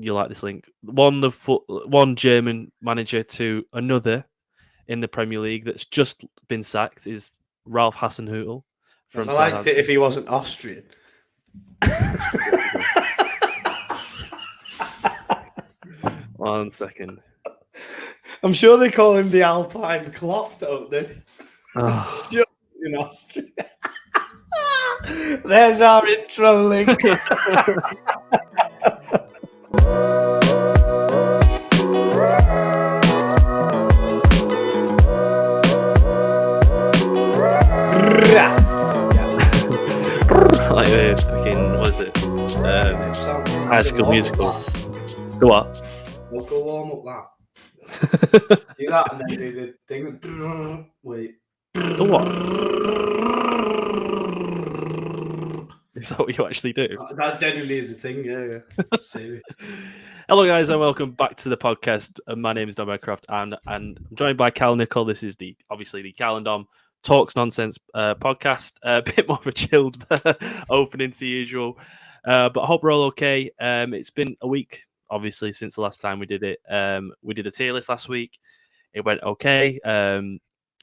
you like this link. One German manager to another in the Premier League that's just been sacked is Ralph Hasenhüttl from I liked Southampton. it if he wasn't Austrian. 1 second. I'm sure they call him the Alpine Klopp, don't they? Oh. Sure, in Austria. There's our intro link. Like fucking, what is it? High School Musical. The what? Local warm up that. Do that and then do the thing. Wait. The what? Is that what you actually do? That genuinely is a thing, yeah. Serious. Hello, guys, and welcome back to the podcast. My name is Dom Aircraft, and I'm joined by Cal Nicol. This is obviously the Cal and Dom Talks Nonsense podcast. A bit more of a chilled opening to usual, but I hope we're all okay. It's been a week, obviously, since the last time we did it. We did a tier list last week. It went okay.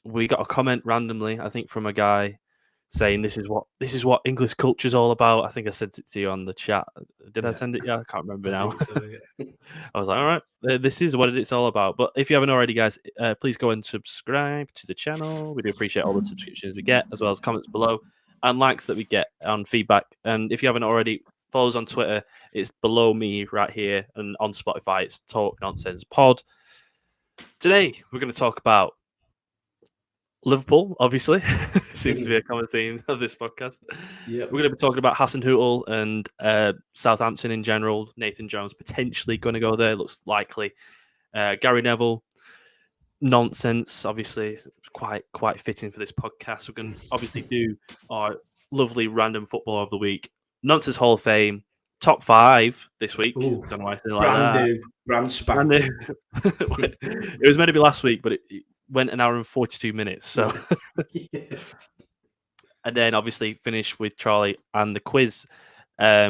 We got a comment randomly, I think, from a guy saying this is what English culture is all about. I think I sent it to you on the chat. Did I send it? Yeah, I can't remember now. So, yeah. I was like, all right, this is what it's all about. But if you haven't already, guys, please go and subscribe to the channel. We do appreciate all the subscriptions we get, as well as comments below and likes that we get on feedback. And if you haven't already, follow us on Twitter. It's below me right here, and on Spotify, it's Talk Nonsense Pod. Today, we're going to talk about Liverpool, obviously. Seems to be a common theme of this podcast. Yep. We're going to be talking about Hasenhüttl and Southampton in general. Nathan Jones potentially going to go there. Looks likely. Gary Neville. Nonsense, obviously. It's quite fitting for this podcast. We're going to obviously do our lovely random football of the week. Nonsense Hall of Fame. Top 5 this week. Ooh, don't know why I feel like that. Brand spanking. It was meant to be last week, but it went an hour and 42 minutes. So, Yeah. And then obviously finish with Charlie and the quiz.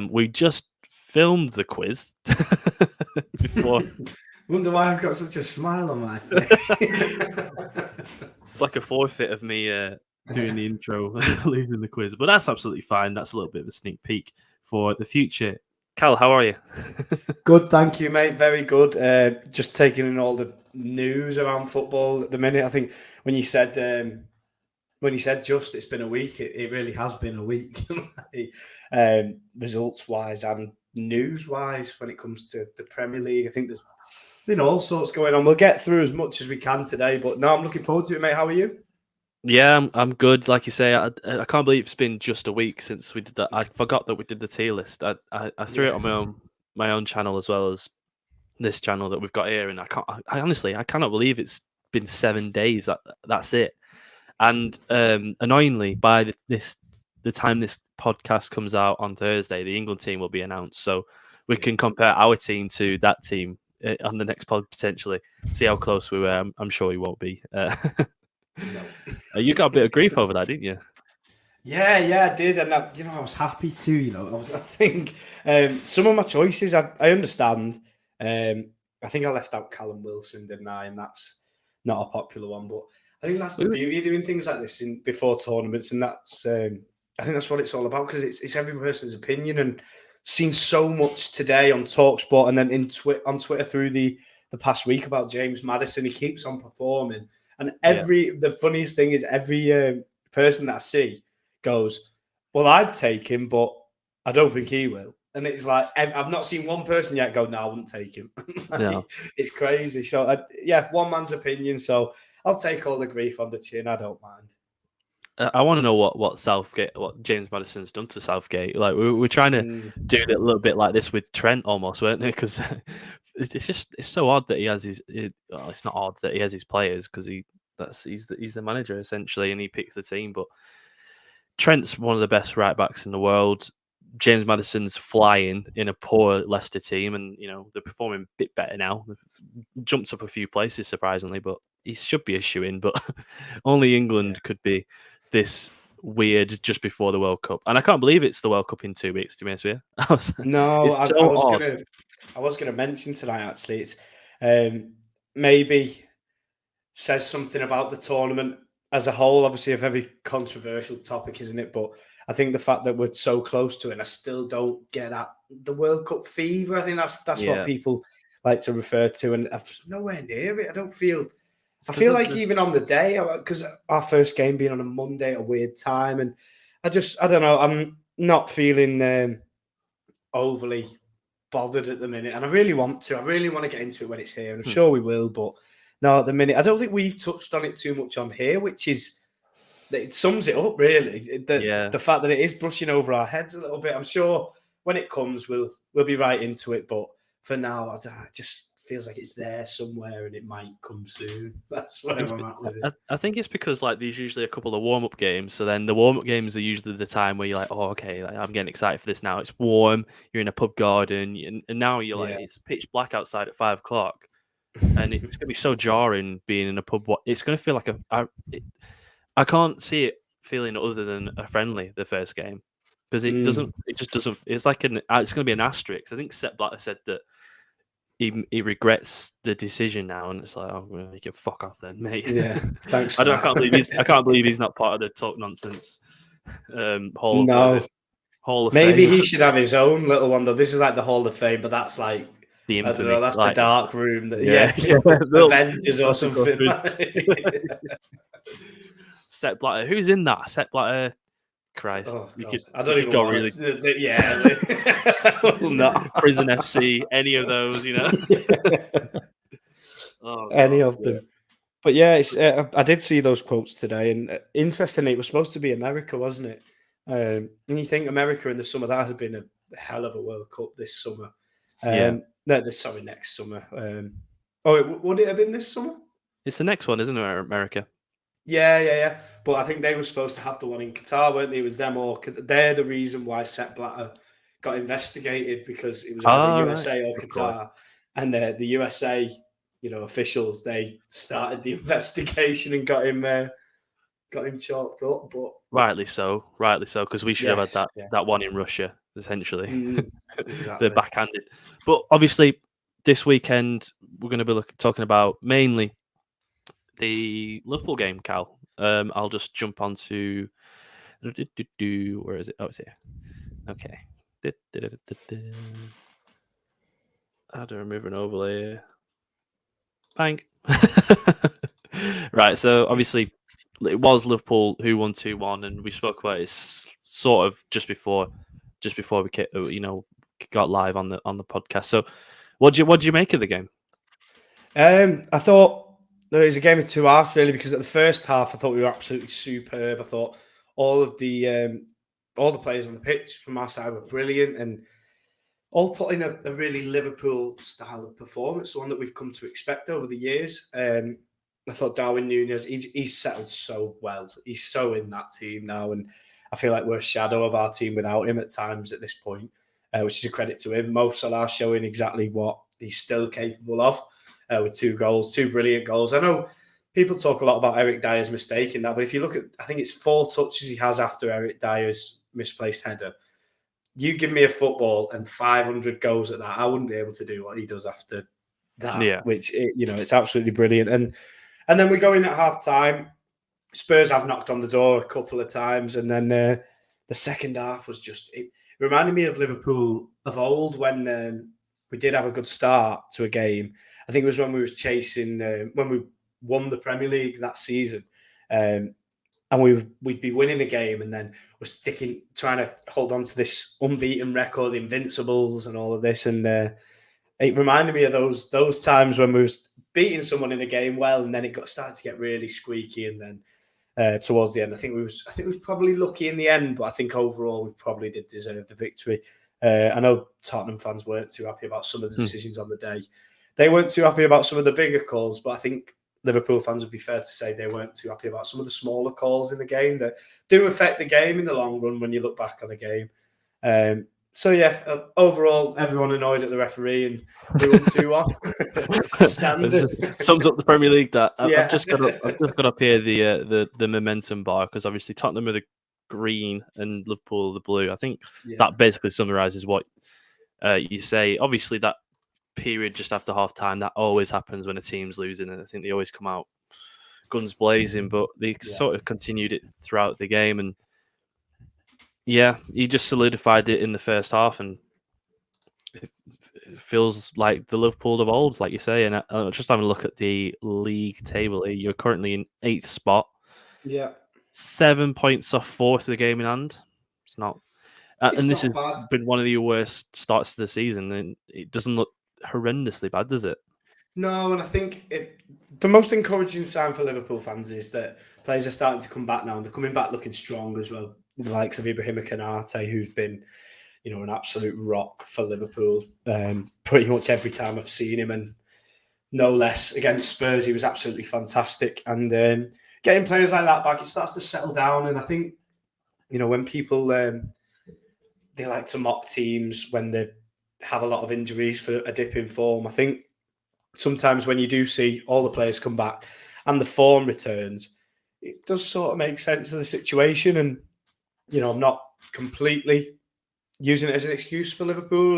We just filmed the quiz before. Wonder why I've got such a smile on my face. It's like a forfeit of me doing the intro, losing the quiz, but that's absolutely fine. That's a little bit of a sneak peek for the future. Cal, how are you? Good, thank you, mate. Very good. Just taking in all the news around football at the minute. I think when you said just it's been a week, it really has been a week, results wise and news wise when it comes to the Premier League. I think there's been all sorts going on. We'll get through as much as we can today, but no, I'm looking forward to it, mate. How are you? Yeah, I'm good. Like you say, I can't believe it's been just a week since we did that. I forgot that we did the tier list. I threw it on my own channel as well as this channel that we've got here, and I honestly cannot believe it's been 7 days. That's it. And annoyingly, by the time this podcast comes out on Thursday, the England team will be announced, so we can compare our team to that team on the next pod potentially. See how close we were. I'm sure we won't be. No. You got a bit of grief over that, didn't you? Yeah, I did, and I was happy to. I think some of my choices I understand. I think I left out Callum Wilson, didn't I? And that's not a popular one, but I think that's the beauty of doing things like this before tournaments, and that's I think that's what it's all about, because it's every person's opinion. And seen so much today on TalkSport and then on Twitter through the past week about James Maddison. He keeps on performing. And the funniest thing is every person that I see goes, well, I'd take him, but I don't think he will. And it's like, I've not seen one person yet go, no, I wouldn't take him. No. It's crazy. So, one man's opinion. So I'll take all the grief on the chin. I don't mind. I want to know what James Maddison's done to Southgate. Like we're trying to do it a little bit like this with Trent almost, weren't we? Because it's so odd that he has it's not odd that he has his players, because he's the manager essentially, and he picks the team. But Trent's one of the best right backs in the world. James Maddison's flying in a poor Leicester team, and they're performing a bit better now. Jumps up a few places surprisingly, but he should be a shoe-in. But only England could be this weird just before the World Cup, and I can't believe it's the World Cup in 2 weeks. To be honest with you, I was I was going to mention tonight, actually. It's maybe says something about the tournament as a whole. Obviously, a very controversial topic, isn't it? But I think the fact that we're so close to it, and I still don't get at the World Cup fever. I think that's what people like to refer to, and I'm nowhere near it. I feel like even on the day, because our first game being on a Monday at a weird time, and I don't know. I'm not feeling overly bothered at the minute, and I really want to. I really want to get into it when it's here, and I'm sure we will. But no, at the minute, I don't think we've touched on it too much on here, which is it sums it up really. The fact that it is brushing over our heads a little bit. I'm sure when it comes, we'll be right into it. But for now, it just feels like it's there somewhere, and it might come soon. That's where I'm at with it. I think it's because like there's usually a couple of warm-up games, so then the warm-up games are usually the time where you're like, oh, okay, like, I'm getting excited for this now. It's warm, you're in a pub garden, and now you're like, it's pitch black outside at 5 o'clock, and it's gonna be so jarring being in a pub. It's gonna feel like I can't see it feeling other than a friendly the first game because it just doesn't. It's like it's gonna be an asterisk. I think Sepp Blatter said that. He regrets the decision now, and it's like, oh, well, you can fuck off then, mate. Yeah, thanks. I can't believe he's not part of the talk nonsense. Hall of Maybe Fame. he should have his own little one though. This is like the Hall of Fame, but that's like the infamy. I don't know, that's like, the dark room. The Avengers or something. Sepp Blatter. Who's in that? Sepp Blatter. Christ, I don't even go really. Not Prison FC, any of those, you know. Any of them. But yeah, I did see those quotes today, and interestingly, it was supposed to be America, wasn't it? And you think America in the summer, that had been a hell of a World Cup this summer. Next summer. Would it have been this summer? It's the next one, isn't it, America? Yeah. But I think they were supposed to have the one in Qatar, weren't they? It was them all, because they're the reason why Sepp Blatter got investigated, because it was either USA or Qatar. And the USA, officials, they started the investigation and got him chalked up. But rightly so, because we should have had that one in Russia, essentially. Exactly. They're backhanded. But obviously, this weekend, we're going to be talking about mainly the Liverpool game, Cal. I'll just jump onto. Where is it? Oh, it's here. Okay. How do I remove an overlay? Bang. Right. So obviously, it was Liverpool who won 2-1, and we spoke about it sort of just before we got live on the podcast. So, what do you make of the game? I thought there was a game of two halves, really, because at the first half I thought we were absolutely superb. I thought all the players on the pitch from our side were brilliant, and all put in a really Liverpool style of performance, the one that we've come to expect over the years. I thought Darwin Núñez, he's settled so well. He's so in that team now, and I feel like we're a shadow of our team without him at times at this point, which is a credit to him. Mo Salah showing exactly what he's still capable of. With 2 brilliant goals. I know people talk a lot about Eric Dyer's mistake in that, but if you look at, I think it's 4 touches he has after Eric Dyer's misplaced header. You give me a football and 500 goals at that, I wouldn't be able to do what he does after that, which, it's absolutely brilliant. And then we go in at half time. Spurs have knocked on the door a couple of times, and then the second half was just, it reminded me of Liverpool of old when we did have a good start to a game. I think it was when we was chasing, when we won the Premier League that season, and we'd be winning a game, and then we're trying to hold on to this unbeaten record, Invincibles, and all of this. And it reminded me of those times when we was beating someone in a game well, and then it started to get really squeaky, and then towards the end, I think we was probably lucky in the end, but I think overall we probably did deserve the victory. I know Tottenham fans weren't too happy about some of the decisions on the day. They weren't too happy about some of the bigger calls, but I think Liverpool fans would be fair to say they weren't too happy about some of the smaller calls in the game that do affect the game in the long run when you look back on a game. Overall, everyone annoyed at the referee, and we won 2-1. Standard. Sums up the Premier League. That I've just got up here the momentum bar, because obviously Tottenham are the green and Liverpool are the blue. I think that basically summarises what you say. Obviously, that period just after half time. That always happens when a team's losing, and I think they always come out guns blazing. But they sort of continued it throughout the game, and he just solidified it in the first half, and it feels like the Liverpool of old, like you say. And just having a look at the league table, you're currently in 8th spot. Yeah. 7 points off 4th of the game in hand. It's not. And this has bad. been one of the worst starts to the season, and it doesn't look horrendously bad, does it? No, and I think the most encouraging sign for Liverpool fans is that players are starting to come back now, and they're coming back looking strong as well. The likes of Ibrahima Konate, who's been, an absolute rock for Liverpool pretty much every time I've seen him, and no less against Spurs, he was absolutely fantastic. And getting players like that back, it starts to settle down. And I think, when people they like to mock teams when they have a lot of injuries for a dip in form, I think sometimes when you do see all the players come back and the form returns, it does sort of make sense of the situation. And, I'm not completely using it as an excuse for Liverpool,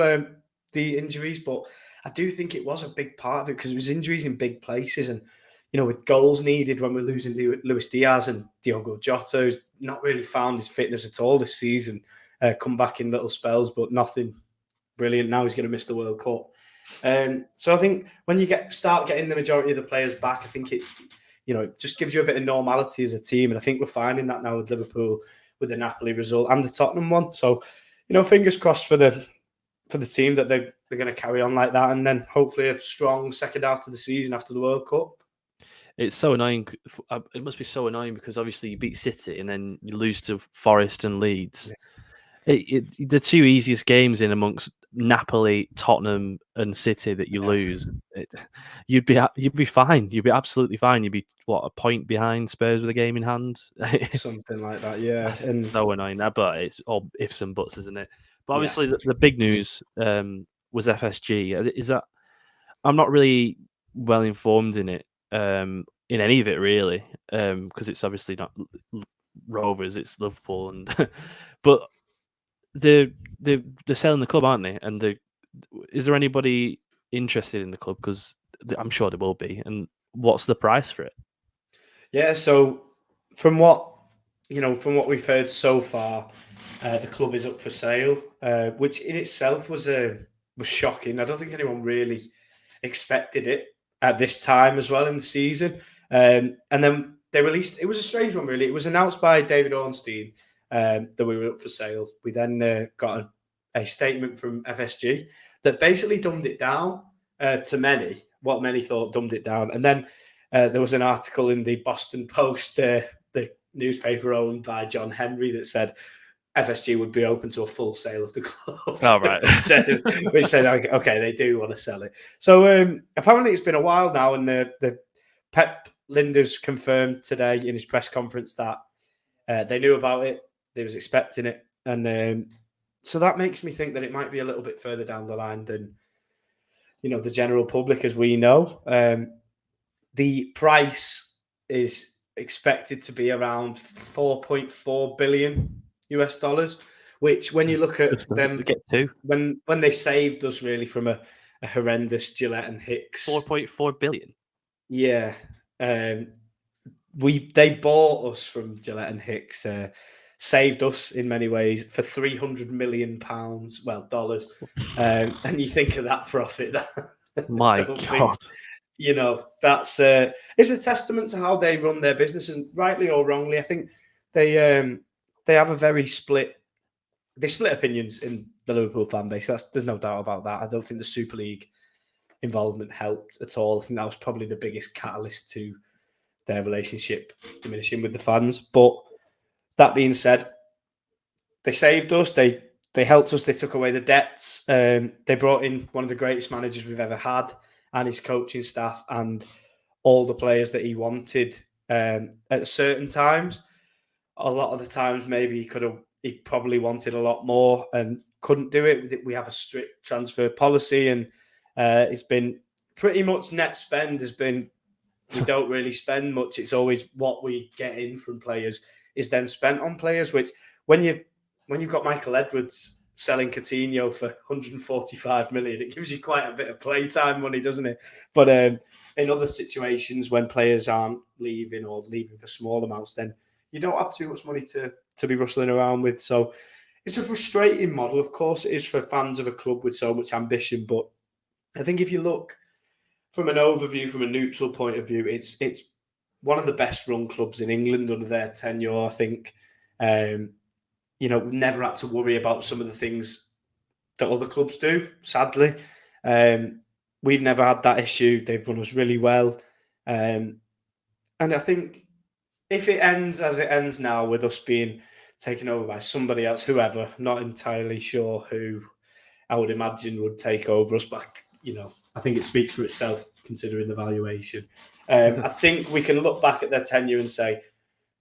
the injuries, but I do think it was a big part of it because it was injuries in big places. And, with goals needed when we're losing Luis Diaz and Diogo Jota, who's not really found his fitness at all this season, come back in little spells, but nothing brilliant. Now he's going to miss the World Cup. So I think when you start getting the majority of the players back, I think it just gives you a bit of normality as a team. And I think we're finding that now with Liverpool, with the Napoli result and the Tottenham one. So, fingers crossed for the team that they're going to carry on like that, and then hopefully a strong second half to the season after the World Cup. It's so annoying. It must be so annoying because obviously you beat City and then you lose to Forest and Leeds. Yeah. The two easiest games in amongst Napoli, Tottenham, and City that you lose, you'd be fine. You'd be absolutely fine. You'd be a point behind Spurs with a game in hand, something like that. Yeah, and so annoying. But it's all ifs and buts, isn't it? But obviously, the big news was FSG. Is that I'm not really well informed in it, in any of it really, because it's obviously not Rovers, it's Liverpool, and but they're selling the club, aren't they? And is there anybody interested in the club? Because I'm sure there will be. And what's the price for it? Yeah, so from what we've heard so far, the club is up for sale, which in itself was shocking. I don't think anyone really expected it at this time as well in the season. And then they released. It was a strange one, really. It was announced by David Ornstein that we were up for sale. We then got a statement from FSG that basically dumbed it down to many. What many thought dumbed it down, and then there was an article in the Boston Post, the newspaper owned by John Henry, that said FSG would be open to a full sale of the club. Oh, right. which said, okay, they do want to sell it. So apparently it's been a while now, and the Pep Lijnders confirmed today in his press conference that they knew about it, they was expecting it, and so that makes me think that it might be a little bit further down the line than the general public, as we know. The price is expected to be around $4.4 billion US, which when you look at them, when they saved us really from a horrendous Gillette and Hicks. 4.4 billion. Yeah. They bought us from Gillette and Hicks, saved us in many ways for £300 million, dollars. And you think of that profit. My God. That's it's a testament to how they run their business, and rightly or wrongly, I think they have a very split opinions in the Liverpool fan base. There's no doubt about that. I don't think the Super League involvement helped at all. I think that was probably the biggest catalyst to their relationship diminishing with the fans. But that being said, they saved us. They helped us. They took away the debts. They brought in one of the greatest managers we've ever had, and his coaching staff, and all the players that he wanted at certain times. A lot of the times, maybe he probably wanted a lot more and couldn't do it. We have a strict transfer policy, and it's been pretty much net spend has been, we don't really spend much. It's always what we get in from players is then spent on players, which when you've got Michael Edwards selling Coutinho for 145 million. It gives you quite a bit of playtime money, doesn't it? But in other situations, when players aren't leaving or leaving for small amounts, then you don't have too much money to be rustling around with. So it's a frustrating model. Of course, it is for fans of a club with so much ambition. But I think if you look from an overview, from a neutral point of view, it's one of the best run clubs in England under their tenure. I think, never had to worry about some of the things that other clubs do, sadly. We've never had that issue. They've run us really well. And I think if it ends as it ends now, with us being taken over by somebody else, whoever, not entirely sure who I would imagine would take over us, but I think it speaks for itself considering the valuation. I think we can look back at their tenure and say,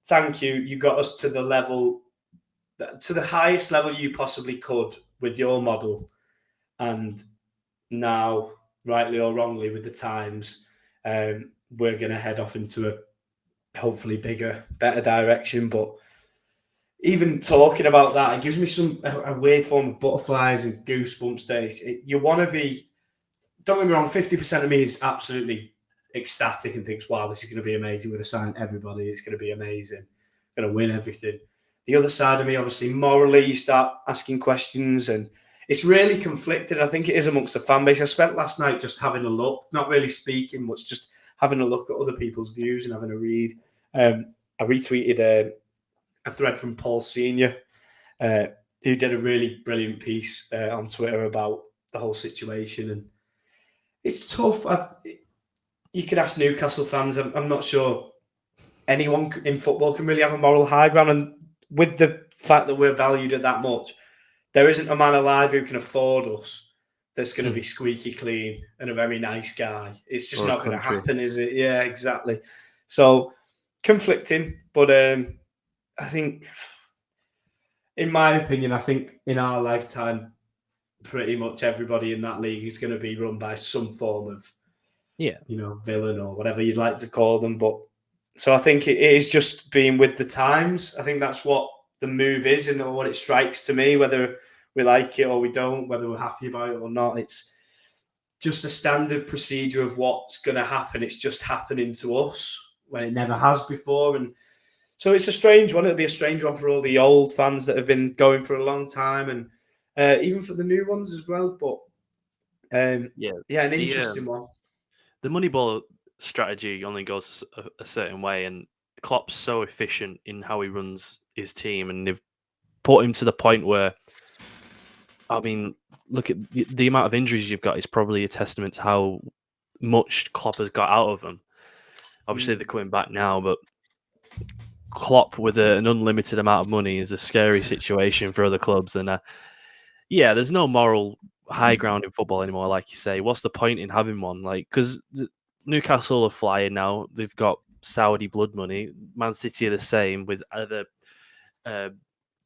thank you, you got us to the highest level you possibly could with your model. And now, rightly or wrongly, with the times, we're going to head off into a hopefully bigger, better direction. But even talking about that, it gives me a weird form of butterflies and goosebumps days. You want to be, don't get me wrong, 50% of me is absolutely ecstatic and thinks, wow, this is going to be amazing. We're going to sign everybody. It's going to be amazing. Going to win everything. The other side of me, obviously, morally, you start asking questions, and it's really conflicted. I think it is amongst the fan base. I spent last night just having a look, not really speaking much, just having a look at other people's views and having a read. I retweeted a thread from Paul Senior, who did a really brilliant piece on Twitter about the whole situation. And it's tough. You could ask Newcastle fans. I'm not sure anyone in football can really have a moral high ground. And with the fact that we're valued at that much, there isn't a man alive who can afford us that's going to be squeaky clean and a very nice guy. It's just not going to happen, is it? Yeah, exactly. So conflicting, but I think, in my opinion, I think in our lifetime, pretty much everybody in that league is going to be run by some form of, villain or whatever you'd like to call them. But so I think it is just being with the times. I think that's what the move is, and what it strikes to me, whether we like it or we don't, whether we're happy about it or not. It's just a standard procedure of what's going to happen. It's just happening to us when it never has before. And so it's a strange one. It'll be a strange one for all the old fans that have been going for a long time, and even for the new ones as well. But an interesting one. The Moneyball strategy only goes a certain way, and Klopp's so efficient in how he runs his team, and they've put him to the point where, I mean, look at the amount of injuries you've got is probably a testament to how much Klopp has got out of them. Obviously, they're coming back now, but Klopp with an unlimited amount of money is a scary situation for other clubs. And there's no moral high ground in football anymore, like you say. What's the point in having one? Like, because Newcastle are flying now. They've got Saudi blood money. Man City are the same with either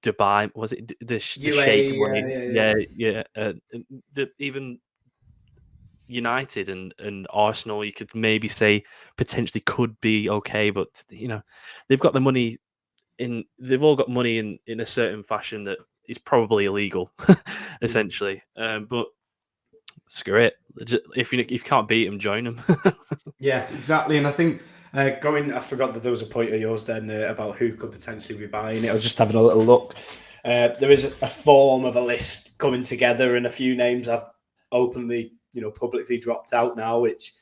Dubai. Was it the Sheikh money? Even United and Arsenal, you could maybe say potentially could be okay, but they've got the money in. They've all got money in a certain fashion that is probably illegal, essentially. But screw it. If you can't beat them, join them. Yeah, exactly. And I think I forgot that there was a point of yours then about who could potentially be buying it. I was just having a little look. There is a form of a list coming together, and a few names have openly, publicly dropped out now, which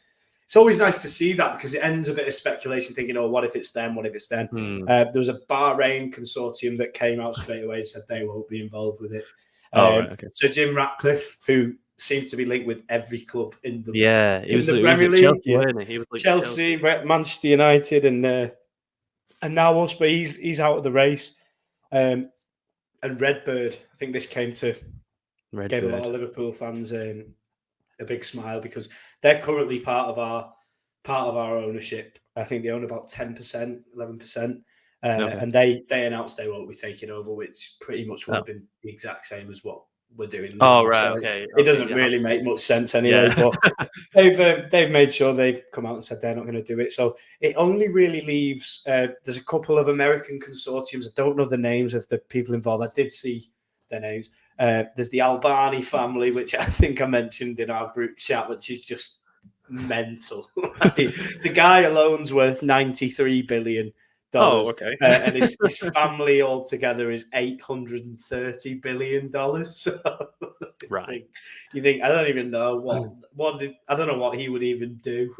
it's always nice to see that, because it ends a bit of speculation, thinking, oh, what if it's them? What if it's them? There was a Bahrain consortium that came out straight away and said they won't be involved with it. So Jim Ratcliffe, who seemed to be linked with every club in the Premier League, he was Chelsea, Manchester United, and now us, but he's out of the race. And Redbird, I think this gave a lot of Liverpool fans a big smile, because they're currently part of our ownership. I think they own about 10%, 11%. And they announced they won't be taking over, which pretty much would have been the exact same as what we're doing. It doesn't really make much sense anyway. But they've made sure they've come out and said they're not going to do it. So it only really leaves. There's a couple of American consortiums. I don't know the names of the people involved. I did see their names. There's the Albani family, which I think I mentioned in our group chat, which is just mental. The guy alone's worth $93 billion. Oh, okay. And his family altogether is $830 billion. So Right. you think I don't even know I don't know what he would even do.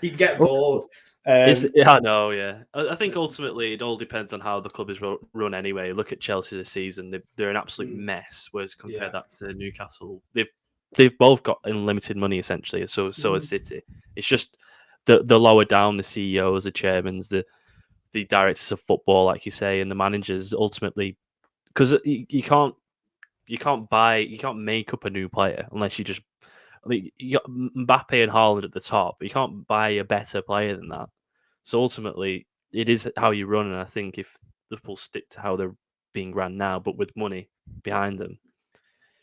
He'd get bored. I know, yeah. I think ultimately it all depends on how the club is run anyway. Look at Chelsea this season; they're an absolute mess. Whereas compare that to Newcastle, they've both got unlimited money essentially. So has City. It's just the lower down the CEOs, the chairmen, the directors of football, like you say, and the managers ultimately, because you can't make up a new player unless you just. I mean, you got Mbappe and Haaland at the top, but you can't buy a better player than that. So ultimately, it is how you run, and I think if Liverpool stick to how they're being run now, but with money behind them,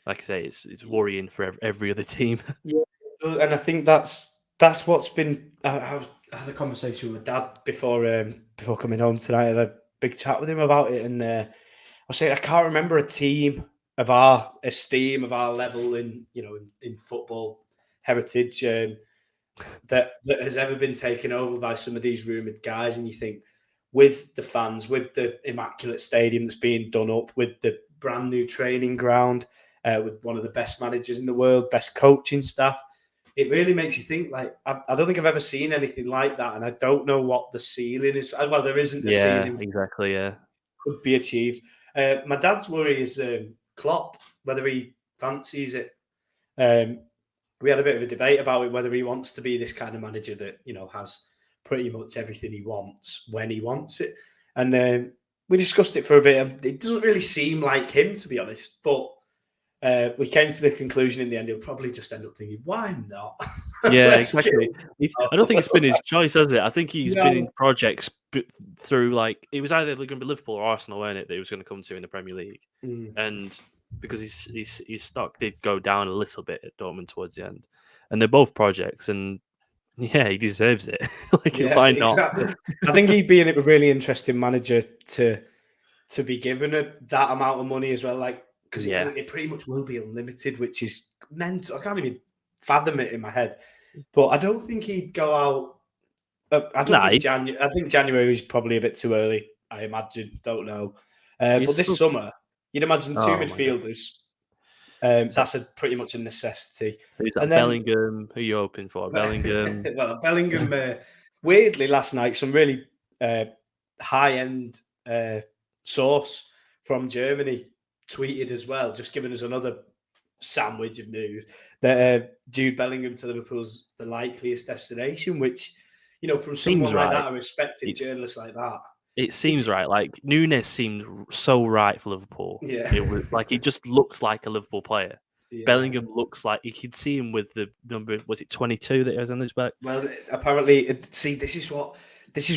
like I say, it's worrying for every other team. Yeah, and I think that's what's been. I had a conversation with Dad before coming home tonight. I had a big chat with him about it, and I was saying I can't remember a team of our esteem, of our level in football heritage that has ever been taken over by some of these rumoured guys. And you think, with the fans, with the immaculate stadium that's being done up, with the brand new training ground, with one of the best managers in the world, best coaching staff, it really makes you think. Like, I don't think I've ever seen anything like that, and I don't know what the ceiling is. Well, there isn't a ceiling. Exactly. Yeah, could be achieved. My dad's worry is Klopp, whether he fancies it. We had a bit of a debate about it, whether he wants to be this kind of manager that has pretty much everything he wants when he wants it, and we discussed it for a bit. It doesn't really seem like him, to be honest, but we came to the conclusion in the end he'll probably just end up thinking, why not? Yeah, exactly. I don't think it's been his choice, has it? I think he's been in projects through, like, it was either going to be Liverpool or Arsenal, weren't it, that he was going to come to in the Premier League. And because his stock did go down a little bit at Dortmund towards the end, and they're both projects, and yeah, he deserves it. Why not? Exactly. I think he'd be a really interesting manager to be given that amount of money as well, like, because it pretty much will be unlimited, which is mental. I can't even fathom it in my head. But I don't think he'd go out. I think January is probably a bit too early. I imagine. Don't know. But this summer, you'd imagine two midfielders. That's pretty much a necessity. Who's that? Bellingham? Who are you hoping for? Bellingham. Well, Bellingham. Weirdly, last night, some really high-end source from Germany tweeted as well, just giving us another sandwich of news that Jude Bellingham to Liverpool's the likeliest destination, which, from someone like that, a respected journalist like that. It seems right. Like, Nunes seemed so right for Liverpool. Yeah. It was like, he just looks like a Liverpool player. Yeah. Bellingham looks like, you could see him with the number, was it 22 that he was on his back? Well, apparently, see, this is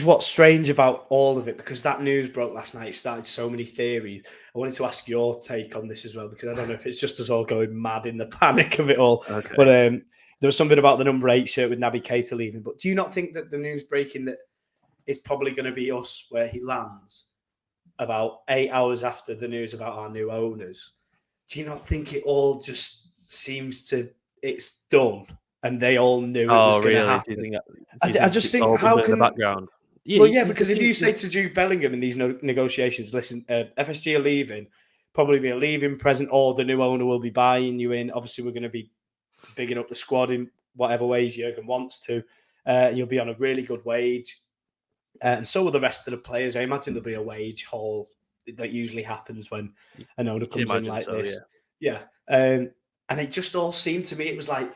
what's strange about all of it, because that news broke last night. It started so many theories. I wanted to ask your take on this as well, because I don't know if it's just us all going mad in the panic of it all. Okay. But there was something about the number 8 shirt with Naby Keita leaving. But do you not think that the news breaking that it's probably going to be us where he lands about 8 hours after the news about our new owners? Do you not think it all just seems to, it's done? And they all knew it was going to happen. I just think, how can the background? Yeah, well, yeah, because if you say to Jude Bellingham in these negotiations, listen, FSG are leaving, probably be a leaving present, or the new owner will be buying you in. Obviously, we're going to be bigging up the squad in whatever ways Jurgen wants to. You'll be on a really good wage, and so will the rest of the players. I imagine there'll be a wage haul that usually happens when an owner comes in like this. Yeah. And it just all seemed to me, it was like,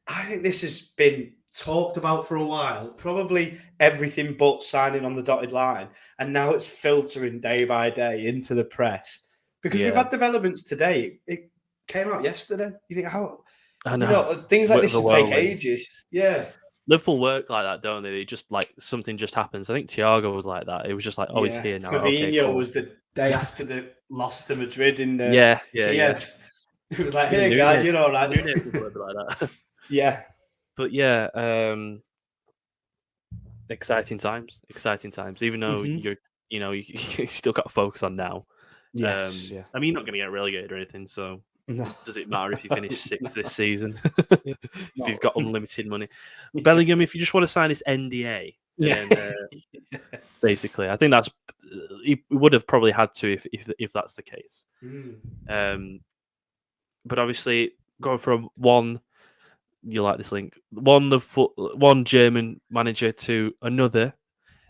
I think this has been talked about for a while, probably everything but signing on the dotted line, and now it's filtering day by day into the press, because we've had developments today. It came out yesterday. You think, how? I know. Things like this should take ages. Yeah. Liverpool work like that, don't they? They just, like, something just happens. I think Thiago was like that. It was just like, he's here now. Fabinho was the day after the loss to Madrid in the It was like, hey, guy, you know, like Nunes was a little bit like that. Yeah. But yeah, exciting times. Even though you still got to focus on now. Yes, yeah. I mean, you're not going to get relegated or anything, so does it matter if you finish 6th this season? Yeah, if you've got unlimited money. Bellingham, if you just want to sign this NDA, then basically, I think that's he would have probably had to if that's the case. But obviously, going from one, you like this link, one German manager to another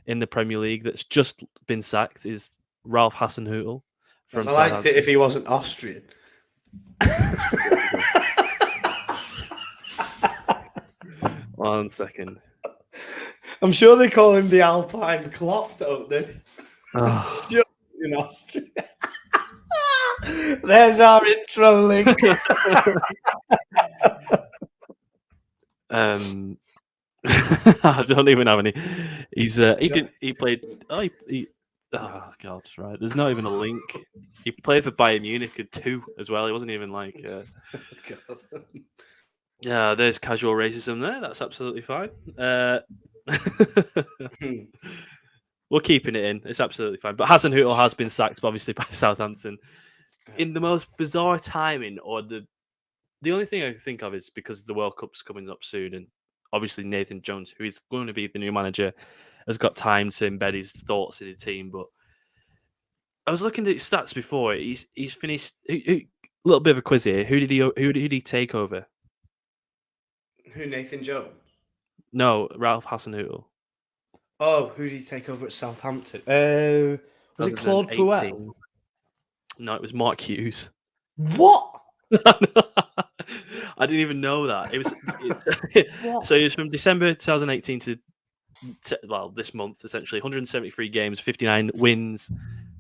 in the Premier League that's just been sacked is Ralph Hasenhüttl from I liked it if Southampton. he wasn't Austrian. One second. I'm sure they call him the Alpine Klopp, don't they? Oh. Sure in Austria. There's our intro link. I don't even have any. He played. Oh God! Right, there's not even a link. He played for Bayern Munich at 2 as well. He wasn't even like. Yeah, there's casual racism there. That's absolutely fine. We're keeping it in. It's absolutely fine. But Hasenhüttl has been sacked, obviously, by Southampton in the most bizarre timing. Or the only thing I can think of is because the World Cup's coming up soon, and obviously Nathan Jones, who is going to be the new manager, has got time to embed his thoughts in the team. But I was looking at his stats before. He's finished. A little bit of a quiz here. Who did he take over? Who, Nathan Jones? No, Ralph Hasenhüttl. Oh, who did he take over at Southampton? Was it Claude Puel? No, it was Mark Hughes. What? I didn't even know that. So it was from December 2018 to this month, essentially. 173 games, 59 wins,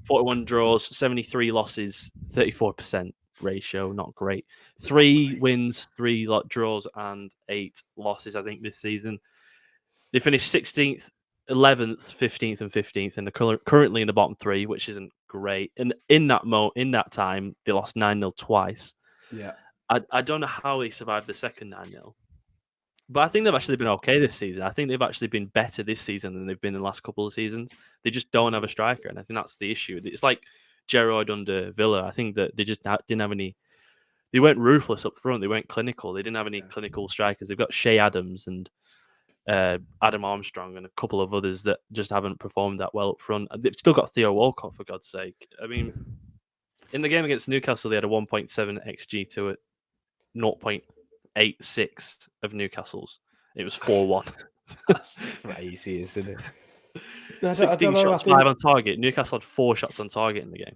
41 draws, 73 losses, 34% ratio. Not great. 3 wins, 3 draws, and 8 losses, I think, this season. They finished 16th, 11th, 15th, and 15th, and they're currently in the bottom 3, which isn't great. And in that time, they lost 9-0 twice. Yeah. I don't know how he survived the second 9-0. But I think they've actually been okay this season. I think they've actually been better this season than they've been in the last couple of seasons. They just don't have a striker, and I think that's the issue. It's like Gerrard under Villa. I think that they just didn't have any. They weren't ruthless up front. They weren't clinical. They didn't have any clinical strikers. They've got Shea Adams and Adam Armstrong and a couple of others that just haven't performed that well up front. They've still got Theo Walcott, for God's sake. I mean, in the game against Newcastle, they had a 1.7 XG to it. 0.86 of Newcastle's. It was 4-1. That's crazy, isn't it? 16 shots, 5 on target. Newcastle had 4 shots on target in the game.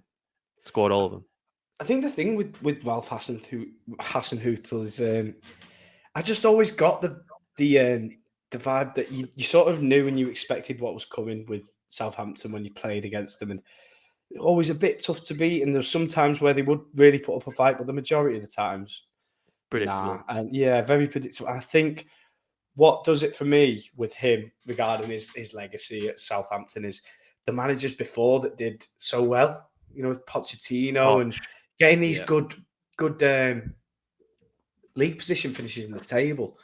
Scored all of them. I think the thing with Ralph Hasenhüttl is I just always got the vibe that you sort of knew and you expected what was coming with Southampton when you played against them, and always a bit tough to beat. And there's some times where they would really put up a fight, but the majority of the times, predictable. And very predictable. And I think what does it for me with him regarding his legacy at Southampton is the managers before that did so well. You know, with Pochettino and getting these good league position finishes in the table.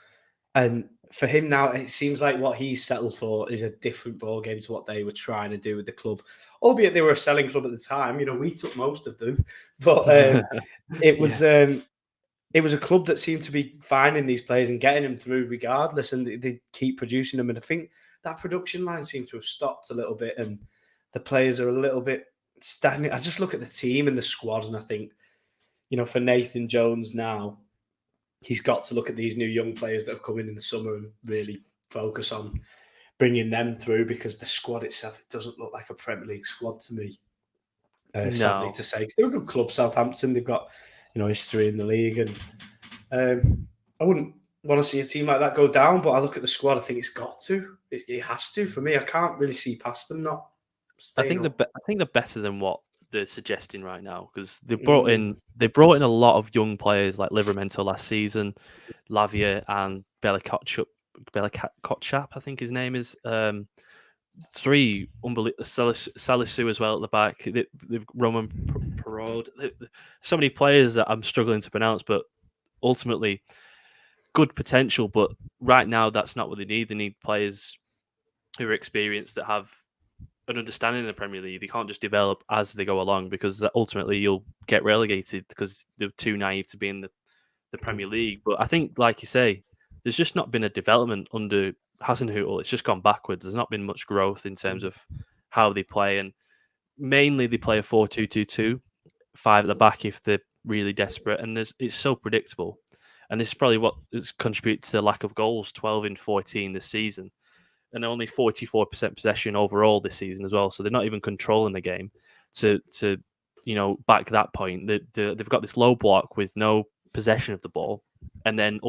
And for him now, it seems like what he's settled for is a different ball game to what they were trying to do with the club. Albeit they were a selling club at the time. You know, we took most of them, but it was a club that seemed to be finding these players and getting them through regardless, and they keep producing them. And I think that production line seems to have stopped a little bit, and the players are a little bit stagnant. I just look at the team and the squad, and I think, you know, for Nathan Jones now, he's got to look at these new young players that have come in the summer and really focus on bringing them through, because the squad itself, it doesn't look like a Premier League squad to me. Sadly to say, they're a good club, Southampton. They've got, you know, history in the league, and I wouldn't want to see a team like that go down. But I look at the squad, I think it's got to. It has to. For me, I can't really see past them not. I think they're better than what they're suggesting right now, because they brought in a lot of young players like Livramento last season, Lavia and Belakotchap, I think his name is. 3 unbelievable, Salisu as well at the back. They've Roman Parode. So many players that I'm struggling to pronounce, but ultimately good potential. But right now, that's not what they need. They need players who are experienced, that have an understanding in the Premier League. They can't just develop as they go along, because ultimately you'll get relegated because they're too naive to be in the Premier League. But I think, like you say, there's just not been a development under Hasenhüttl. It's just gone backwards. There's not been much growth in terms of how they play, and mainly they play a 4-2-2-2, 5 at the back if they're really desperate, and it's so predictable. And this is probably what has contributed to the lack of goals, 12 in 14 this season, and only 44% possession overall this season as well. So they're not even controlling the game to back that point. They've got this low block with no possession of the ball, and then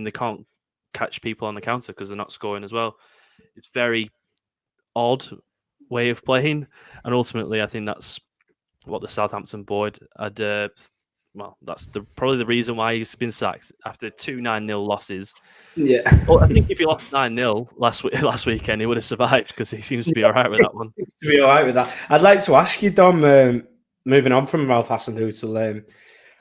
they can't catch people on the counter because they're not scoring as well. It's very odd way of playing, and ultimately I think that's what the Southampton board had. That's probably the reason why he's been sacked after 2 9-0 losses. Yeah. Well, I think if he lost 9-0 last weekend, he would have survived, because he seems to be all right with that one. To be all right with that. I'd like to ask you, Dom, moving on from Ralph Hasenhüttl,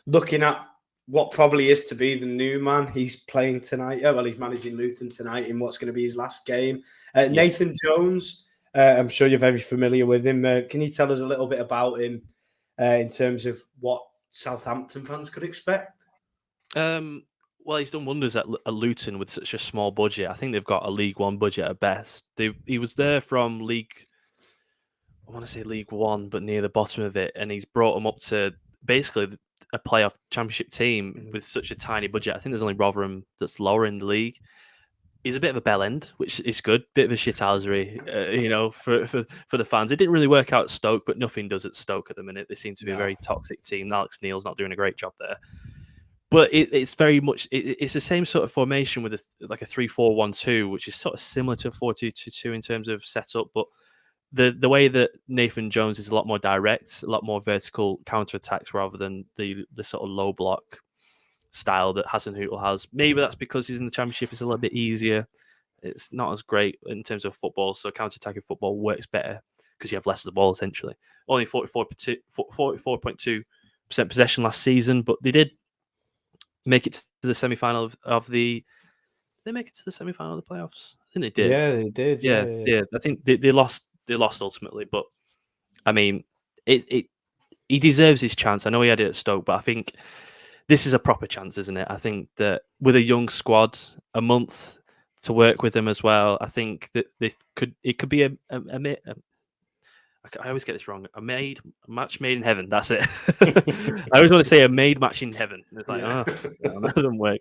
looking at what probably is to be the new man. He's playing tonight. He's managing Luton tonight in what's going to be his last game. Nathan Jones, I'm sure you're very familiar with him. Can you tell us a little bit about him in terms of what Southampton fans could expect? Well, he's done wonders at Luton with such a small budget. I think they've got a League One budget at best. He was there from League 1, but near the bottom of it, and he's brought them up to basically a playoff championship team with such a tiny budget. I think there's only Rotherham that's lower in the league. He's a bit of a bell end, which is good. Bit of a shithousery, for the fans. It didn't really work out at Stoke, but nothing does at Stoke at the minute. They seem to be a very toxic team. Alex Neil's not doing a great job there. But it's very much it's the same sort of formation with a 3-4-1-2, which is sort of similar to a 4-2-2-2 in terms of setup. But the way that Nathan Jones is a lot more direct, a lot more vertical counter-attacks rather than the sort of low block style that Hasenhüttl has. Maybe that's because he's in the Championship. It's a little bit easier. It's not as great in terms of football, so counter-attacking football works better because you have less of the ball, essentially. Only 44.2% possession last season, but they did make it to the semi-final of the... Did they make it to the semi-final of the playoffs? I think they did. Yeah, they did. Yeah. I think they lost ultimately, but I mean, he deserves his chance. I know he had it at Stoke, but I think this is a proper chance, isn't it? I think that with a young squad, a month to work with them as well, I think that it could be I always get this wrong. A match made in heaven. That's it. I always want to say a made match in heaven. It's like, that doesn't work.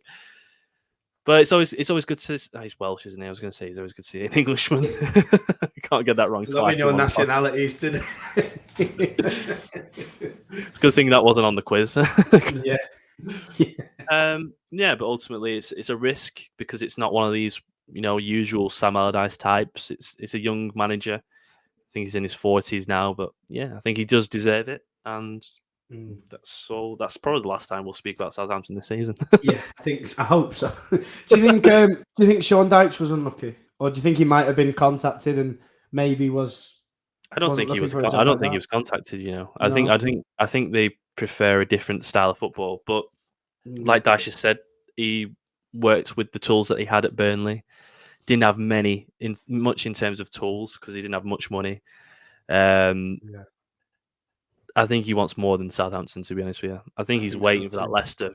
But it's always good to... he's Welsh, isn't he? I was going to say he's always good to see an Englishman. Can't get that wrong twice. Loving your nationalities today. It's a good thing that wasn't on the quiz. But ultimately it's a risk because it's not one of these, usual Sam Allardyce types. It's a young manager. I think he's in his 40s now, but yeah, I think he does deserve it. And that's probably the last time we'll speak about Southampton this season. Yeah, I hope so. Do you think Sean Dyche was unlucky, or do you think he might have been contacted and maybe was? I don't think he was. I don't think he was contacted. I think they prefer a different style of football. But like Dyche has said, he worked with the tools that he had at Burnley. Didn't have much in terms of tools because he didn't have much money. I think he wants more than Southampton, to be honest with you. I think he's waiting for that Leicester.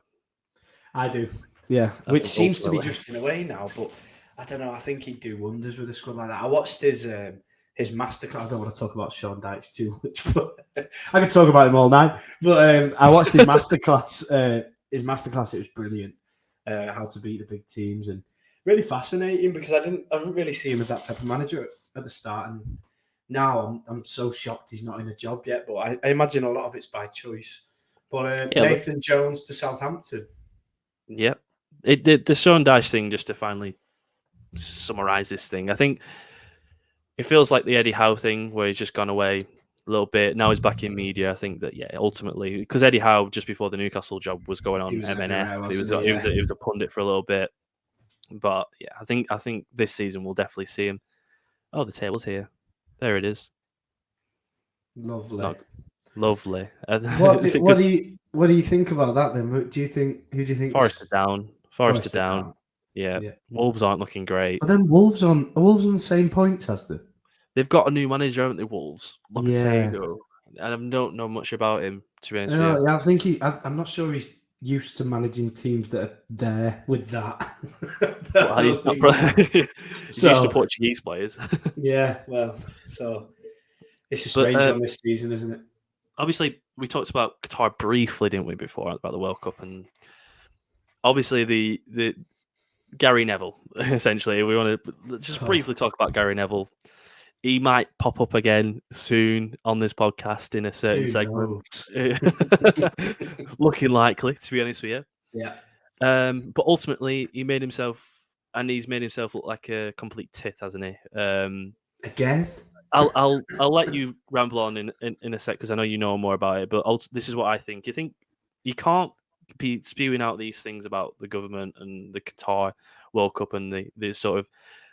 I do. Yeah. Which seems to be drifting away now, but I don't know. I think he'd do wonders with a squad like that. I watched his masterclass. I don't want to talk about Sean Dyche too much, but I could talk about him all night. But I watched his masterclass. It was brilliant. How to beat the big teams, and really fascinating because I didn't really see him as that type of manager at the start, and now I'm so shocked he's not in a job yet. But I imagine a lot of it's by choice. But Nathan Jones to Southampton. Yeah, the Sean Dyche thing, just to finally summarise this thing, I think it feels like the Eddie Howe thing where he's just gone away a little bit. Now he's back in media. I think that ultimately, because Eddie Howe just before the Newcastle job was going on MNF, he was a pundit for a little bit. But yeah, I think this season we'll definitely see him. Oh, the table's here. There it is. Lovely. Lovely. What do you think about that then? Who do you think? Forest are down. Yeah. Wolves aren't looking great. But then Wolves on the same points as them. they've got a new manager, haven't they? Wolves, Yeah. Lopetegui, and I don't know much about him, to be honest with No, you. yeah, I think I'm not sure he's used to managing teams that are there with that. Well, he's not. He's used to So Portuguese players. yeah, well, so it's a But strange one this season, isn't it? obviously, we talked about Qatar briefly, didn't we, before about the World Cup, and obviously the Gary Neville. Essentially, we want to just briefly talk about Gary Neville. He might pop up again soon on this podcast in a certain segment. Looking likely, to be honest with you. Yeah. But ultimately, he's made himself look like a complete tit, hasn't he? Again. I'll let you ramble on in a sec because I know you know more about it. But this is what I think. You think you can't be spewing out these things about the government and the Qatar World Cup and the sort of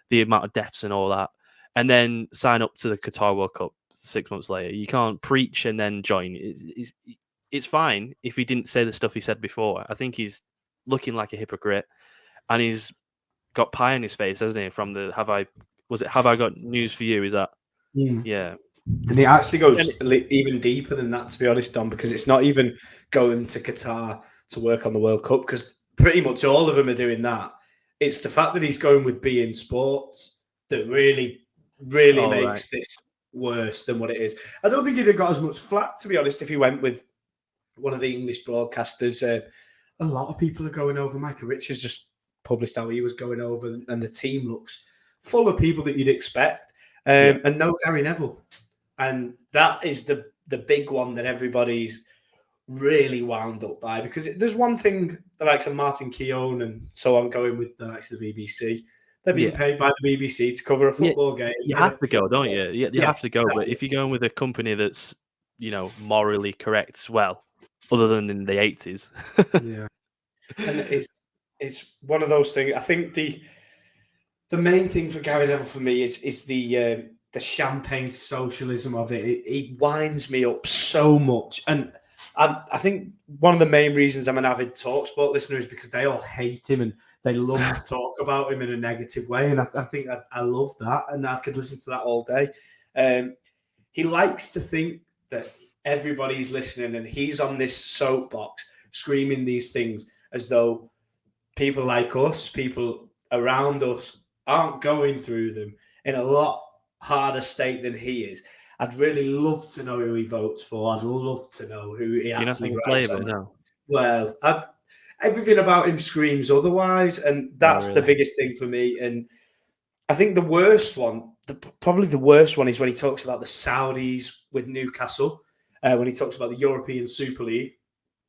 the amount of deaths and all that, and then sign up to the Qatar World Cup 6 months later. You can't preach and then join. It's fine if he didn't say the stuff he said before. I think he's looking like a hypocrite, and he's got pie on his face, hasn't he? From the have I got news for you? Is that yeah? And it actually goes even deeper than that, to be honest, Dom, because it's not even going to Qatar to work on the World Cup, because pretty much all of them are doing that. It's the fact that he's going with beIN Sports that really makes this worse than what it is. I don't think he'd have got as much flack, to be honest, if he went with one of the English broadcasters. A lot of people are going over. Michael Richards just published how he was going over, and the team looks full of people that you'd expect. And no Gary Neville. And that is the big one that everybody's really wound up by, because there's one thing the likes of Martin Keown and so on going with the likes of the BBC. They're being paid by the BBC to cover a football game. You have to go, don't you? You have to go. Exactly. But if you're going with a company that's, morally correct, well, other than in the 80s. Yeah. And it's one of those things. I think the main thing for Gary Neville for me is the champagne socialism of it. It winds me up so much. And I think one of the main reasons I'm an avid TalkSport listener is because they all hate him and they love to talk about him in a negative way. And I think I love that, and I could listen to that all day. He likes to think that everybody's listening and he's on this soapbox screaming these things as though people like us, people around us, aren't going through them in a lot harder state than he is. I'd really love to know who he votes for. I'd love to know who he actually writes on. No. Well, everything about him screams otherwise, and that's the biggest thing for me. And I think the worst one, probably the worst one, is when he talks about the Saudis with Newcastle, when he talks about the European Super League.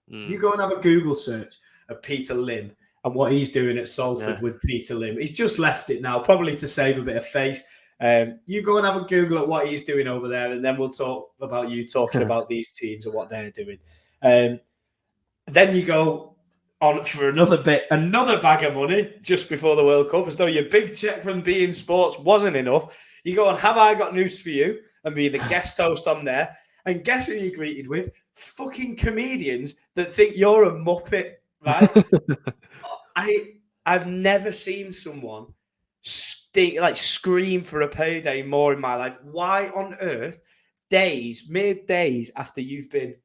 You go and have a Google search of Peter Lim and what he's doing at Salford with Peter Lim. He's just left it now, probably to save a bit of face. You go and have a Google at what he's doing over there, and then we'll talk about you talking about these teams and what they're doing. Then you go on for another bag of money just before the World Cup, as though your big check from beIN Sports wasn't enough. You go on Have I Got News for You and be the guest host on there. And guess who you're greeted with? Fucking comedians that think you're a muppet, right? I've never seen someone scream for a payday more in my life. Why on earth, mere days after you've been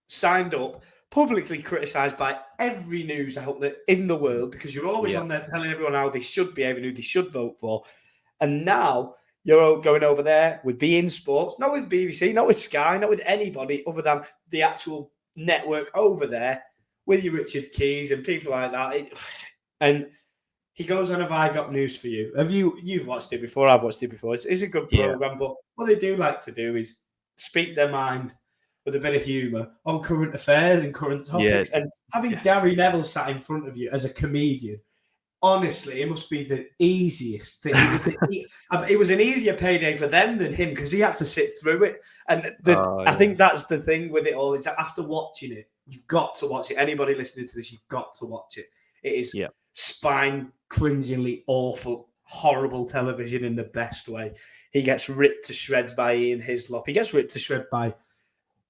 signed up, publicly criticised by every news outlet in the world, because you're always on there telling everyone how they should behave and who they should vote for, and now you're going over there with beIN Sports, not with BBC, not with Sky, not with anybody other than the actual network over there with your Richard Keys and people like that. And he goes on, Have I Got News for You? You've watched it before? I've watched it before. It's a good program, but what they do like to do is speak their mind with a bit of humour on current affairs and current topics. And having Gary Neville sat in front of you as a comedian, honestly, it must be the easiest thing. It was an easier payday for them than him, because he had to sit through it. And I think that's the thing with it all, is that after watching it, you've got to watch it. Anybody listening to this, you've got to watch it. It is spine-cringingly awful, horrible television in the best way. He gets ripped to shreds by Ian Hislop. He gets ripped to shreds by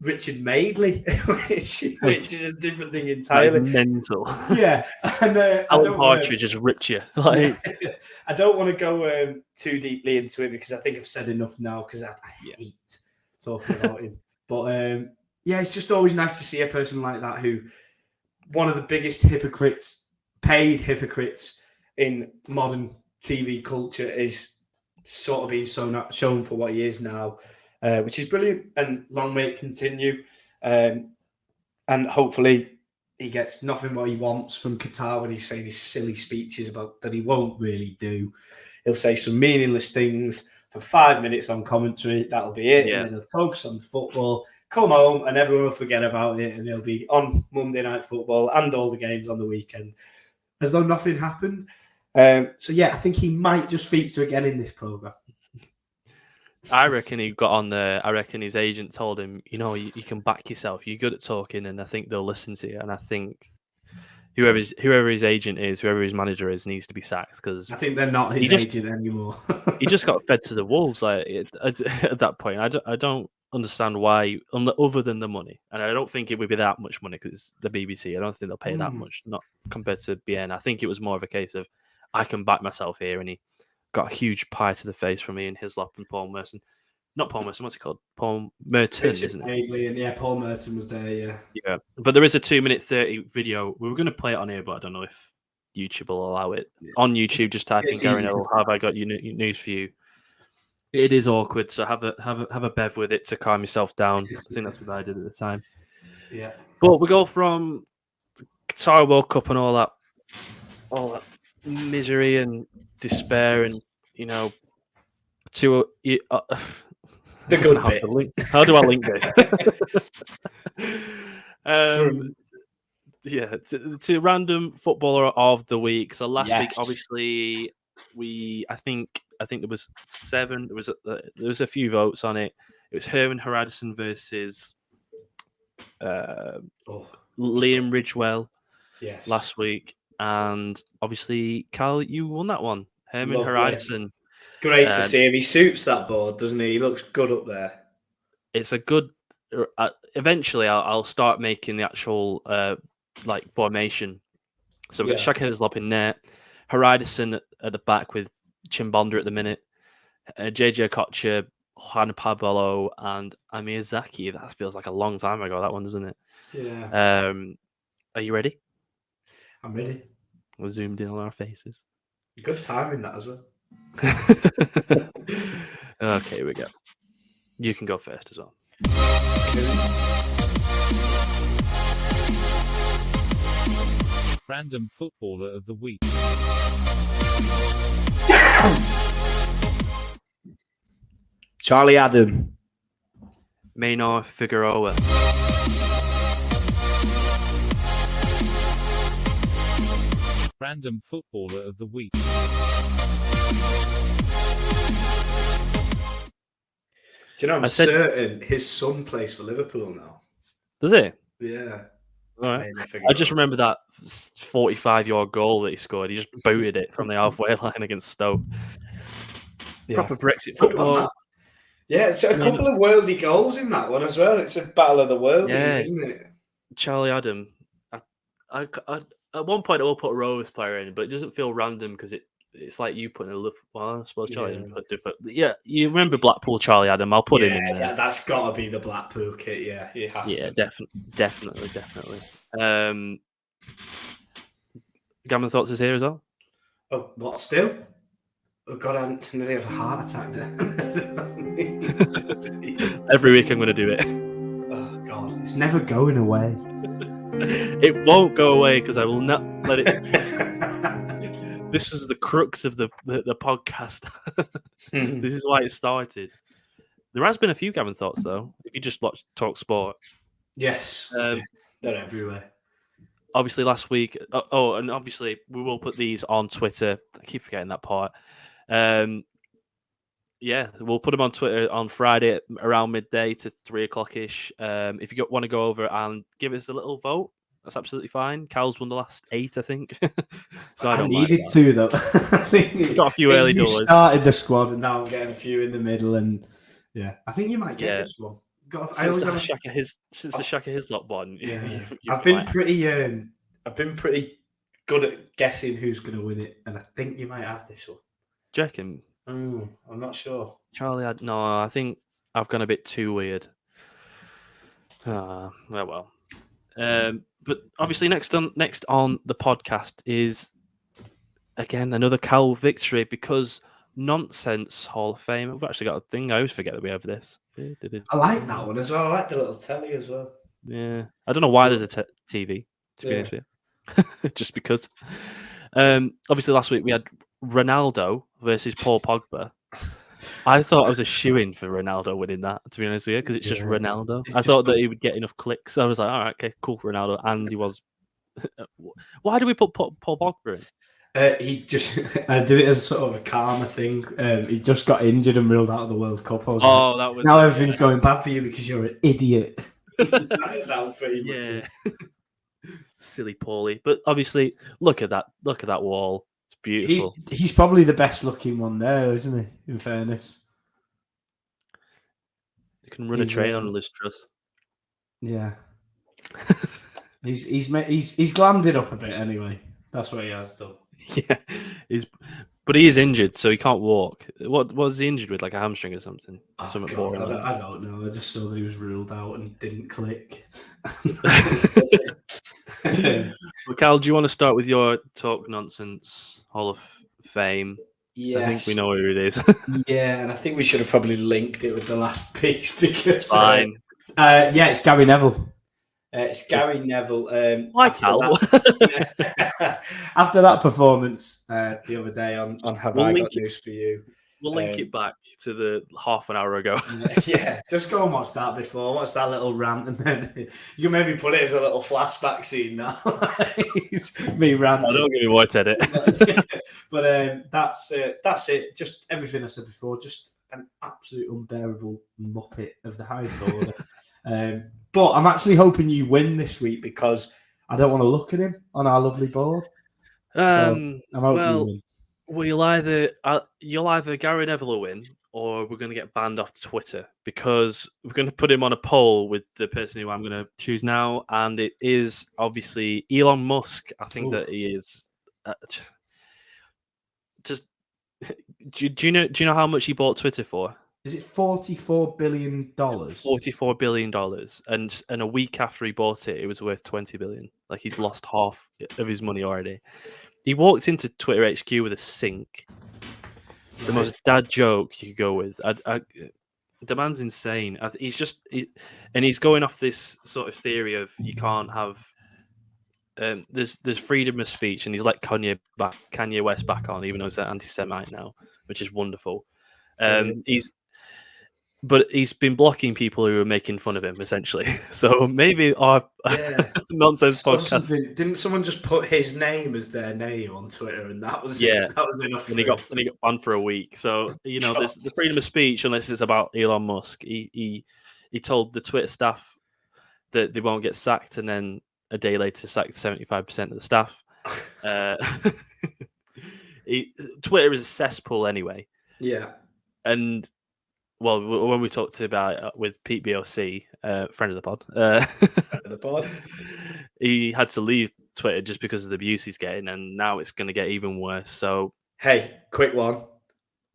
Richard Madeley, which is a different thing entirely. That is mental. Yeah, and Alan Partridge just ripped you. Like, I don't want to go too deeply into it because I think I've said enough now because I hate talking about him. But yeah, it's just always nice to see a person like that who, one of the biggest hypocrites, paid hypocrites in modern TV culture, is sort of being shown for what he is now, which is brilliant, and long may it continue. And hopefully he gets nothing what he wants from Qatar when he's saying his silly speeches about that he won't really do. He'll say some meaningless things for 5 minutes on commentary. That'll be it. And then he'll focus on football, come home, and everyone will forget about it. And he'll be on Monday Night Football and all the games on the weekend as though nothing happened. So, yeah, I think he might just feature again in this programme. I reckon he got on there. I reckon his agent told him, you know, you can back yourself. You're good at talking, and I think they'll listen to you. And I think whoever his agent is, whoever his manager is, needs to be sacked because I think they're not his agent anymore. He just got fed to the wolves. Like at that point, I don't understand why, other than the money. And I don't think it would be that much money because it's the BBC. I don't think they'll pay that much, not compared to BN. I think it was more of a case of I can back myself here, and he got a huge pie to the face from Ian Hislop and Paul Merson. Not Paul Merson, what's he called? Paul Merton, isn't it? Yeah, Paul Merton was there, Yeah, but there is a 2-minute 30 video. We were going to play it on here, but I don't know if YouTube will allow it. On YouTube, just type in Gary Neville, have I got news for you? It is awkward, so have a bev with it to calm yourself down. I think that's what I did at the time. Yeah. But we go from Qatar World Cup and all that misery and despair, and you know, to the good bit. How do I link this? To random footballer of the week. So last week, obviously, I think there was 7. There was a few votes on it. It was Herman Heradsson versus Liam Ridgewell last week. And obviously, Carl, you won that one. Herman Heradsson. Great to see him. He suits that board, doesn't he? He looks good up there. It's a good... eventually, I'll start making the actual formation. So we've got Shaka Hislop in net, Heradsson at the back with Chimbonda at the minute, JJ Okocha, Juan Pablo, and Amir Zaki. That feels like a long time ago, that one, doesn't it? Yeah. Are you ready? I'm ready. We're zoomed in on our faces. Good timing that as well. Okay, here we go. You can go first as well. Random footballer of the week. Charlie Adam. Maynor Figueroa. Random footballer of the week. Do you know, I'm certain his son plays for Liverpool now. Does he? Yeah. All right. I just remember that 45-yard goal that he scored. He just booted it from the halfway line against Stoke. Yeah. Proper Brexit football. Yeah, it's a couple of worldy goals in that one as well. It's a battle of the worldies, isn't it? Charlie Adam. I at one point I will put a Rovers player in, but it doesn't feel random because it's like you putting a Liverpool. Well, I suppose Charlie Adam put different. Yeah, you remember Blackpool Charlie Adam? I'll put him in there. Yeah, that's got to be the Blackpool kit. Yeah, he has. Yeah, definitely. Gammon Thoughts is here as well. Oh, what still? Oh God, I nearly had a heart attack there. Every week I'm going to do it. Oh God, it's never going away. It won't go away because I will not let it. This was the crux of the podcast. This is why it started. There has been a few Gammon Thoughts though. If you just watch Talk Sport, yes, they're everywhere. Obviously, last week. And obviously, we will put these on Twitter. I keep forgetting that part. We'll put them on Twitter on Friday around midday to 3:00 ish. If you want to go over and give us a little vote, that's absolutely fine. Cal's won the last 8, I think. So I needed to though. We got a few early doors. You started the squad, and now I'm getting a few in the middle, and I think you might get this one. God, I Since always the have. Shaka Hislop one, Yeah, you've I've been like, pretty good at guessing who's going to win it, and I think you might have this one. do you reckon? I'm not sure. Charlie, no, I think I've gone a bit too weird. Well. But obviously, next on the podcast is again another Cal victory because Nonsense Hall of Fame. We've actually got a thing. I always forget that we have this. I like that one as well. I like the little telly as well. Yeah, I don't know why there's a TV. To be honest with you, just because. Obviously, last week we had Ronaldo versus Paul Pogba. I thought I was a shoo-in for Ronaldo winning that, to be honest with you, because it's just Ronaldo. I thought that he would get enough clicks. I was like, all right, okay, cool, Ronaldo. And he was. Why do we put Paul Pogba in? He just did it as sort of a karma thing. He just got injured and ruled out of the World Cup. I was like, that was now everything's going bad for you because you're an idiot. That was pretty much it. Silly Paulie. But obviously, look at that wall. It's beautiful. He's probably the best looking one there, isn't he? In fairness, You can run a train on Liz Truss. Yeah. he's glammed it up a bit anyway. That's what he has done. Yeah, but he is injured, so he can't walk. What was he injured with? Like a hamstring or something? Something boring. I don't know. I just saw that he was ruled out and didn't click. Well, Cal, do you want to start with your Talk Nonsense Hall of Fame? Yeah, I think we know who it is. Yeah, and I think we should have probably linked it with the last piece because fine. It's Gary Neville. It's Gary Neville. Why, Cal? After that performance the other day on Have I Got News For You? We'll link it back to the half an hour ago. Yeah, just go and watch that before. Watch that little rant, and then you can maybe put it as a little flashback scene now. Me ranting. I don't give me more to edit. But that's it. Just everything I said before. Just an absolute unbearable muppet of the highest order. But I'm actually hoping you win this week because I don't want to look at him on our lovely board. So I'm hoping you win. Well, you'll either Gary Neville will win, or we're going to get banned off Twitter because we're going to put him on a poll with the person who I'm going to choose now, and it is obviously Elon Musk. I think that he is. Just do you know how much he bought Twitter for? Is it $44 billion? $44 billion, and a week after he bought it, it was worth $20 billion. Like he's lost half of his money already. He walked into Twitter HQ with a sink. The most dad joke you could go with. The man's insane. He's going off this sort of theory of you can't have. There's freedom of speech, and he's let Kanye West back on, even though he's an anti-Semite now, which is wonderful. But he's been blocking people who are making fun of him, essentially. So maybe our nonsense podcast. Didn't someone just put his name as their name on Twitter, and that was enough? And he got banned for a week. So there's the freedom of speech, unless it's about Elon Musk. He told the Twitter staff that they won't get sacked, and then a day later sacked 75% of the staff. Twitter is a cesspool anyway. Yeah, and. Well, when we talked about it with Pete BOC, friend of the pod, he had to leave Twitter just because of the abuse he's getting, and now it's going to get even worse. So, hey, quick one,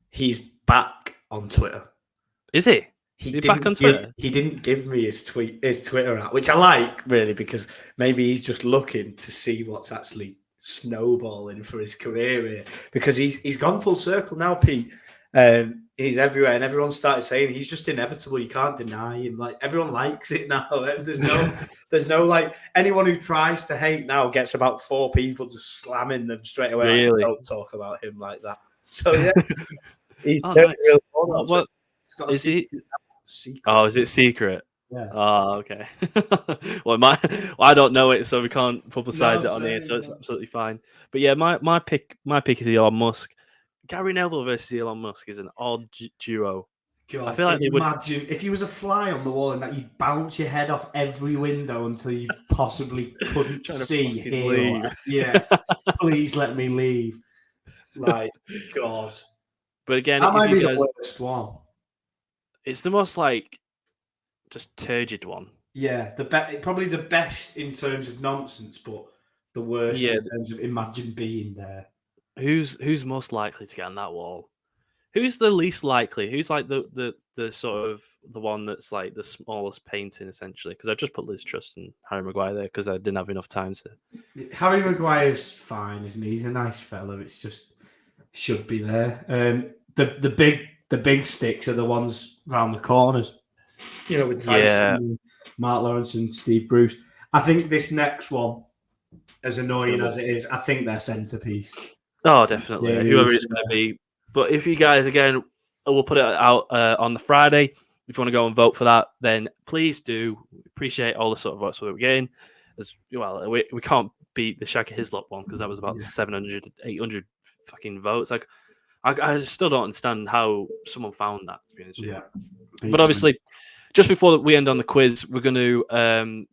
he's back on Twitter. Is he? He's back on Twitter. He didn't give me his Twitter out, which I like really because maybe he's just looking to see what's actually snowballing for his career here because he's gone full circle now, Pete. He's everywhere, and everyone started saying he's just inevitable. You can't deny him. Like everyone likes it now. There's no like anyone who tries to hate now gets about 4 people just slamming them straight away. Really? Don't talk about him like that. So yeah, he's nice. What is he? Oh, is it secret? Yeah. Oh, okay. Well, I don't know it, so we can't publicize it on here. So it's absolutely fine. But yeah, my pick is Elon Musk. Gary Neville versus Elon Musk is an odd duo. God, I feel like imagine if you was a fly on the wall and that you'd bounce your head off every window until you possibly couldn't see here. Yeah, please let me leave. Like, God. But again, that might be the worst one. It's the most like just turgid one. Yeah, probably the best in terms of nonsense, but the worst in terms of imagine being there. Who's most likely to get on that wall? Who's the least likely? Who's like the sort of the one that's like the smallest painting essentially? Because I just put Liz Truss and Harry Maguire there because I didn't have enough time to. Harry Maguire's fine, isn't he? He's a nice fellow. It's just should be there. The big sticks are the ones round the corners. You know, with Tyson, Mark Lawrence, and Steve Bruce. I think this next one, as annoying as it is, I think they're centerpiece. Oh, definitely. Whoever it's going to be. But if you guys, again, we'll put it out on the Friday. If you want to go and vote for that, then please do. Appreciate all the sort of votes we're getting. As well, we can't beat the Shaka Hislop one because that was about 700, 800 fucking votes. Like, I still don't understand how someone found that, to be honest with you. But obviously, just before we end on the quiz, we're going to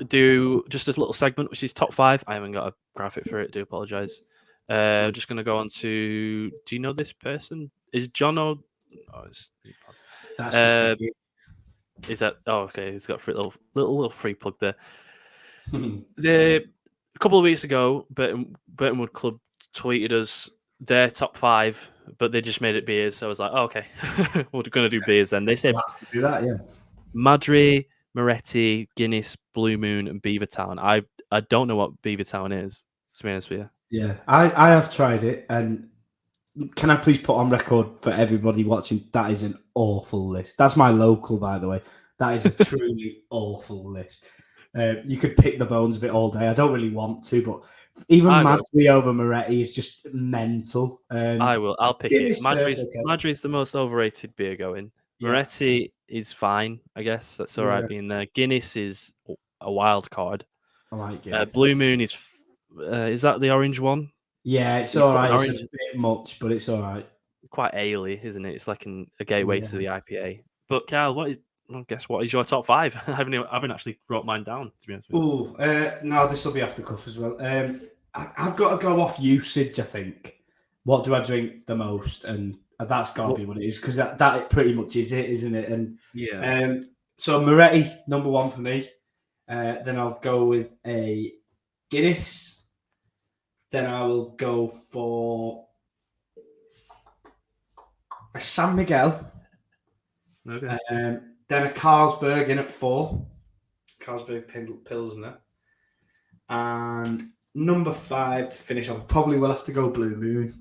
do just a little segment, which is top 5. I haven't got a graphic for it. Do apologise. Just going to go on to. Do you know this person? Is John O? Oh, that's is that? Oh, okay. He's got a little free plug there. A couple of weeks ago, Burton Wood Club tweeted us their top 5, but they just made it beers. So I was like, oh, okay, we're going to do beers then. They said we'll have to do that, yeah. Madri, Moretti, Guinness, Blue Moon, and Beavertown. I don't know what Beavertown is, to be honest with you. Yeah, I have tried it, and can I please put on record for everybody watching, that is an awful list. That's my local, by the way. That is a truly awful list. You could pick the bones of it all day. I don't really want to, but even Madri over Moretti is just mental. I will. I'll pick it. Madri's the most overrated beer going. Yeah. Moretti is fine, I guess. That's all right being there. Guinness is a wild card. I like it. Blue Moon is that the orange one? Yeah, it's all right. It's a bit much, but it's all right. Quite ale-y, isn't it? It's like a gateway to the IPA. But Carl, what is your top 5? I haven't actually wrote mine down, to be honest with you. No, this will be off the cuff as well. I've got to go off usage, I think. What do I drink the most? And that's got to be what it is, because that pretty much is it, isn't it? And so Moretti, number 1 for me. Then I'll go with a Guinness. Then I will go for a San Miguel. Okay. Then a Carlsberg in at 4. Carlsberg Pilsner. And number 5 to finish off, probably will have to go Blue Moon.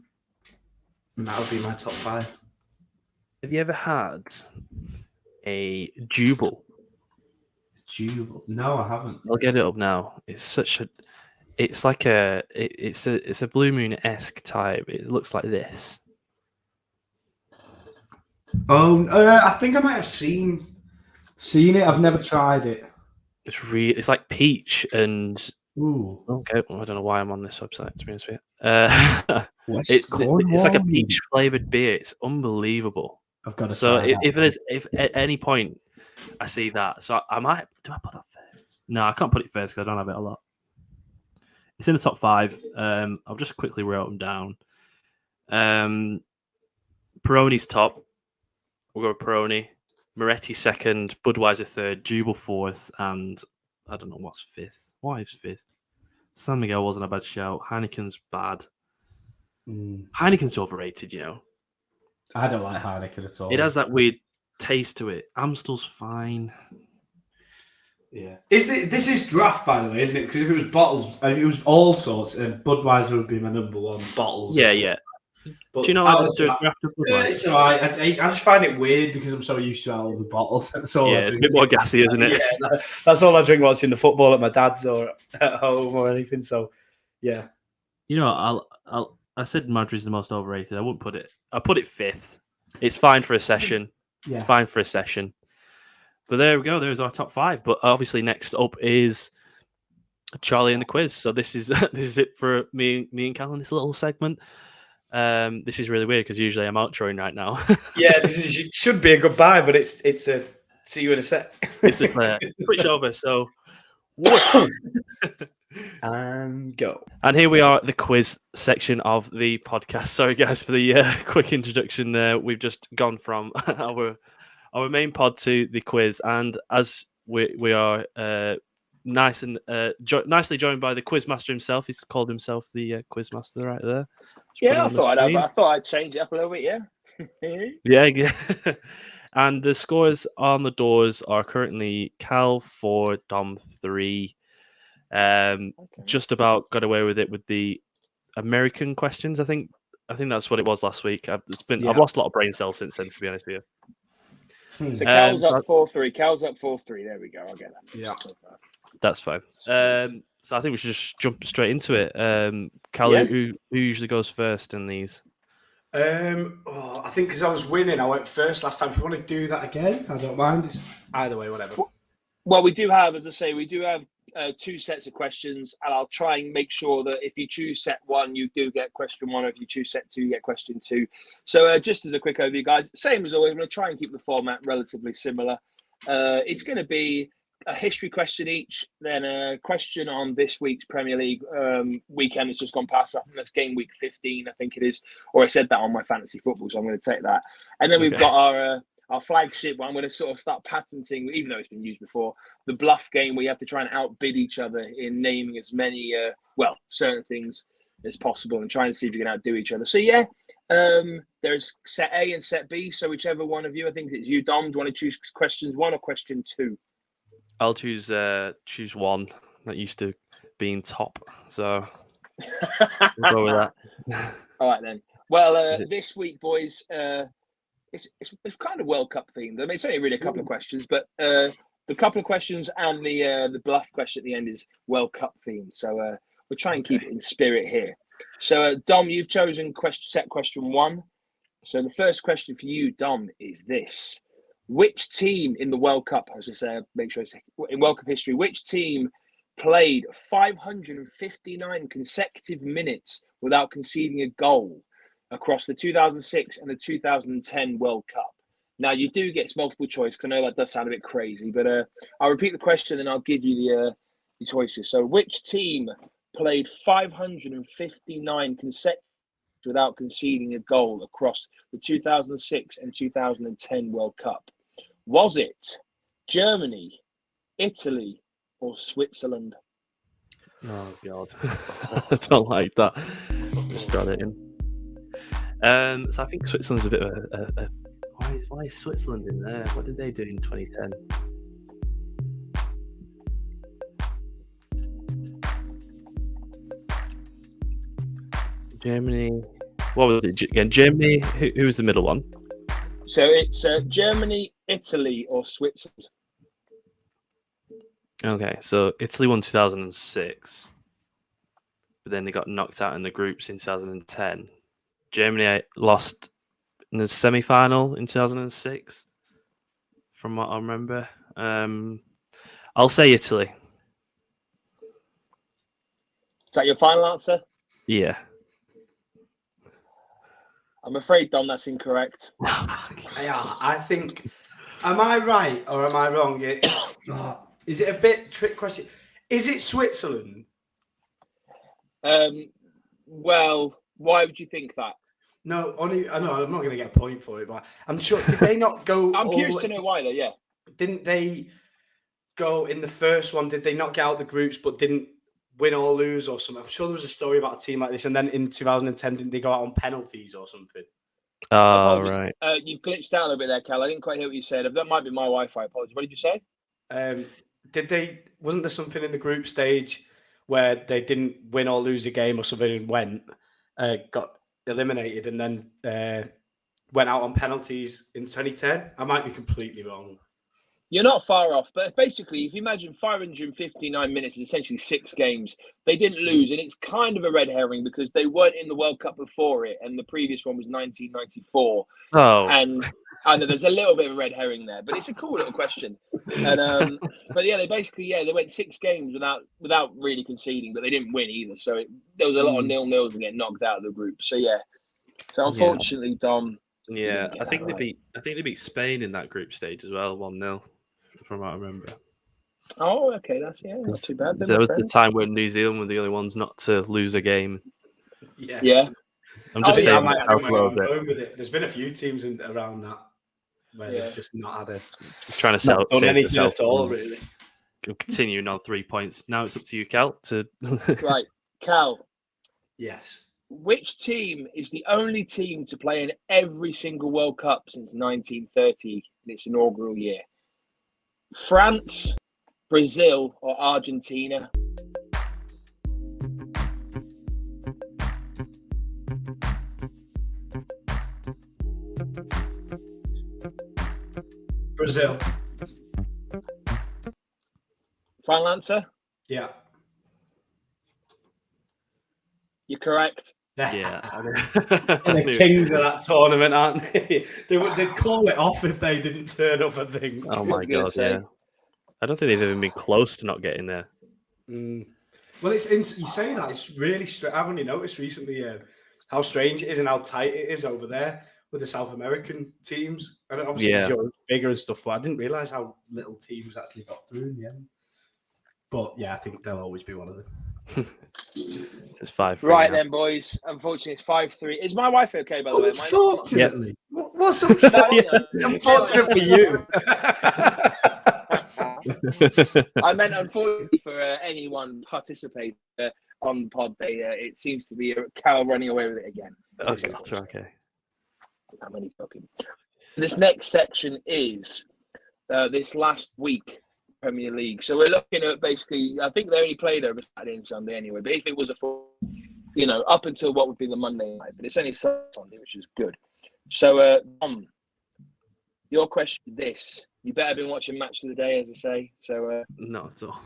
And that'll be my top 5. Have you ever had a Jubal? Jubal? No, I haven't. I'll get it up now. It's like it's a Blue Moon-esque type. It looks like this. Oh, I think I might have seen it. I've never tried it. It's like peach and. Ooh. Okay, well, I don't know why I'm on this website, to be honest with you. It's like a peach flavored beer. It's unbelievable. I've got to. So if at any point I see that, so I might. Do I put that first? No, I can't put it first because I don't have it a lot. It's in the top 5. I'll just quickly write them down. Peroni's top. We'll go with Peroni. Moretti 2nd. Budweiser 3rd. Jubal 4th. And I don't know what's 5th. Why is 5th? San Miguel wasn't a bad shout. Heineken's bad. Heineken's overrated, you know. I don't like Heineken at all. It has that weird taste to it. Amstel's fine. Yeah. This is draft, by the way, isn't it? Because if it was bottles, if it was all sorts, Budweiser would be my number 1. Bottles. Yeah. But do you know how to do a draft of Budweiser? It's all right. I just find it weird because I'm so used to all the bottles. That's all. Yeah, it's a bit more gassy, isn't it? Yeah, that's all I drink watching the football at my dad's or at home or anything. So, yeah. You know, I said Madrid's the most overrated. I wouldn't put it. I put it 5th. It's fine for a session. Yeah. It's fine for a session. But there we go. There's our top 5. But obviously, next up is Charlie and the quiz. So this is it for me and Cal in this little segment. This is really weird because usually I'm outroing right now. Yeah, should be a goodbye, but it's a see you in a sec. It's a switch over. So and go. And here we are at the quiz section of the podcast. Sorry, guys, for the quick introduction. We've just gone from our main pod to the quiz, and as we are nicely joined by the quiz master himself. He's called himself the quiz master right there. Yeah, I thought I'd change it up a little bit. Yeah. Yeah. And the scores on the doors are currently Cal 4, Dom 3. Just about got away with it with the American questions. I think that's what it was last week. I've lost a lot of brain cells since then, to be honest with you. So Cal's up 4-3. Cal's up 4-3. There we go. I'll get that. Yeah, that's fine. So I think we should just jump straight into it. Cal, who usually goes first in these? I think because I was winning, I went first last time. If you want to do that again, I don't mind. It's either way, whatever. Well, we do have, as I say, two sets of questions, and I'll try and make sure that if you choose set 1, you do get question 1, or if you choose set 2, you get question 2. So just as a quick overview, guys, same as always, I'm going to try and keep the format relatively similar. It's going to be a history question each, then a question on this week's Premier League weekend that's just gone past. I think that's game week 15, I think it is. Or I said that on my fantasy football, so I'm going to take that. And then we've got our flagship one. I'm going to sort of start patenting, even though it's been used before, the bluff game where you have to try and outbid each other in naming as many, certain things as possible and try and see if you can outdo each other. So, there's set A and set B. So whichever one of you, I think it's you, Dom, do you want to choose questions 1 or question 2? I'll choose 1. Not used to being top, so we'll go with that. All right then. Well, this week, boys, it's kind of World Cup themed. I mean, it's only really a couple of questions, but the couple of questions and the bluff question at the end is World Cup themed. So we'll try and keep it in spirit here. So Dom, you've chosen set question 1. So the first question for you, Dom, is this. Which team in the World Cup, as I say, make sure I say, in World Cup history, which team played 559 consecutive minutes without conceding a goal across the 2006 and the 2010 World Cup? Now, you do get multiple choice, because I know that does sound a bit crazy, but I'll repeat the question and I'll give you the choices. So which team played 559 consecutive without conceding a goal across the 2006 and 2010 World Cup? Was it Germany, Italy, or Switzerland? Oh, God. I don't like that. Just start it in. So I think Switzerland's a bit of a why is Switzerland in there? What did they do in 2010? Germany. What was it again? Germany. Who was the middle one? So it's Germany, Italy, or Switzerland. Okay, so Italy won 2006, but then they got knocked out in the groups in 2010. Germany lost in the semi-final in 2006, from what I remember. I'll say Italy. Is that your final answer? Yeah. I'm afraid, Dom, that's incorrect. Yeah, I think. Am I right or am I wrong? Is it a bit trick question? Is it Switzerland? Well, why would you think that? No, I know I'm not going to get a point for it, but I'm sure. Did they not go? I'm curious to know why, though. Yeah. Didn't they go in the first one? Did they not get out the groups, but didn't win or lose or something? I'm sure there was a story about a team like this, and then in 2010, didn't they go out on penalties or something? Oh, right. You've glitched out a little bit there, Cal. I didn't quite hear what you said. That might be my Wi-Fi. Apologies. What did you say? Wasn't there something in the group stage where they didn't win or lose a game or something and got eliminated and then went out on penalties in 2010? I might be completely wrong. You're not far off, but basically, if you imagine 559 minutes is essentially 6 games, they didn't lose, and it's kind of a red herring because they weren't in the World Cup before it, and the previous one was 1994. Oh, and I know there's a little bit of a red herring there, but it's a cool little question. And but yeah, they went 6 games without really conceding, but they didn't win either. So there was a lot of 0-0s and getting knocked out of the group. So yeah, so unfortunately, Dom. Yeah, I think they beat Spain in that group stage as well, 1-0. From what I remember. Oh, okay, that's not too bad. There was the time when New Zealand were the only ones not to lose a game. Yeah. I'm just saying. I might have with it. There's been a few teams around that. where they've just not had trying to sell done save anything themselves at all, from really. continuing on 3 points. Now it's up to you, Cal. Right, Cal. Yes. Which team is the only team to play in every single World Cup since 1930 in its inaugural year? France, Brazil, or Argentina? Brazil. Final answer? Yeah. You're correct. Yeah. They're the kings of that tournament, aren't they? They'd call it off if they didn't turn up, I think. Oh my god, yeah. I don't think they've even been close to not getting there. Well, you say that, it's really strange. I've only noticed recently how strange it is and how tight it is over there with the South American teams. And obviously, Europe's bigger and stuff, but I didn't realise how little teams actually got through in the end. But yeah, I think they'll always be one of them. It's 5-3 right now. then, boys. Unfortunately, it's 5-3. Is my wife okay, by the way? Unfortunately. What's unfortunate? Unfortunate for you. I meant unfortunately for anyone participating on the pod. It seems to be Cal running away with it again. Okay. I'm only joking. This next section is this last week Premier League. So we're looking at basically, I think they only played over Saturday and Sunday anyway, but if it was a full, up until what would be the Monday night, but it's only Sunday, which is good. So, your question is this. You better been watching Match of the Day, as I say. So, not at all.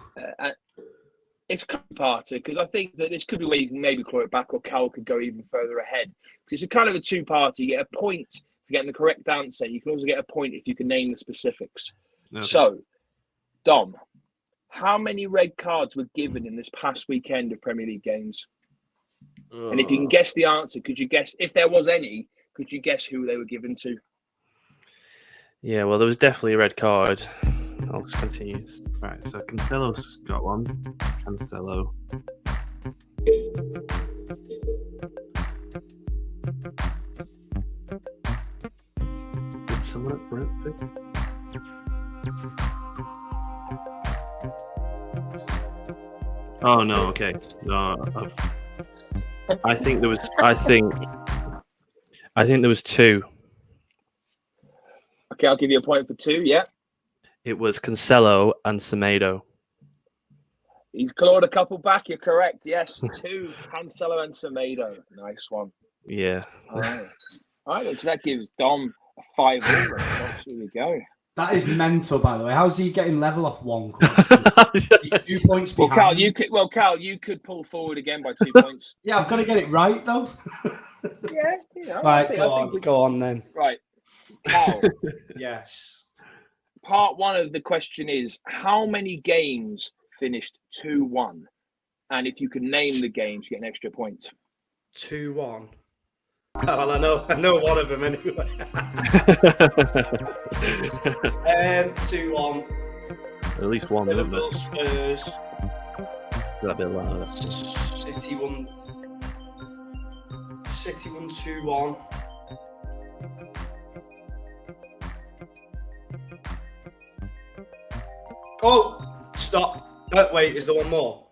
It's kind of party because I think that this could be where you can maybe claw it back, or Cal could go even further ahead. Because it's a kind of a two-party. You get a point for getting the correct answer. You can also get a point if you can name the specifics. Okay. So, Dom, how many red cards were given in this past weekend of Premier League games? And if you can guess the answer, could you guess, if there was any, could you guess who they were given to? Yeah, well, there was definitely a red card. I'll just continue. Right, so Cancelo's got one. Cancelo. Did someone at Brentford? Oh no, okay. No, I think there was. I think there was two. Okay, I'll give you a point for two. Yeah. It was Cancelo and Semedo. He's clawed a couple back. You're correct. Yes, two. Cancelo and Semedo. Nice one. Yeah. All right. So that gives Dom a 5-0. Here we go. That is mental, by the way. How's he getting level off one question? He's 2 points behind. Cal, you could pull forward again by 2 points. Yeah, I've got to get it right though. Yeah, Right, go on then. Right, Cal. Yes. Part one of the question is: how many games finished 2-1? And if you can name the games, you get an extra point. 2-1. Well, I know one of them anyway. 2-1. At least one, Liverpool Spurs. That'd be a lot. City won 2-1. Oh, stop. Wait, is there one more?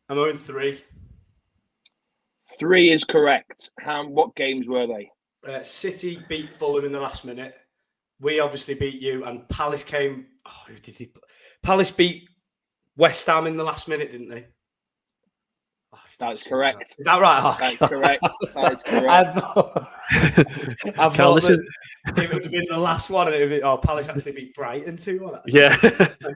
I'm on 3. 3 is correct. What games were they? City beat Fulham in the last minute. We obviously beat you, and Palace came. Oh, who did he? Palace beat West Ham in the last minute, didn't they? Oh, that's correct. Is that right? Oh, that's correct. That is correct. I thought it would have been the last one, and it would be, Palace actually beat Brighton 2-1. Yeah.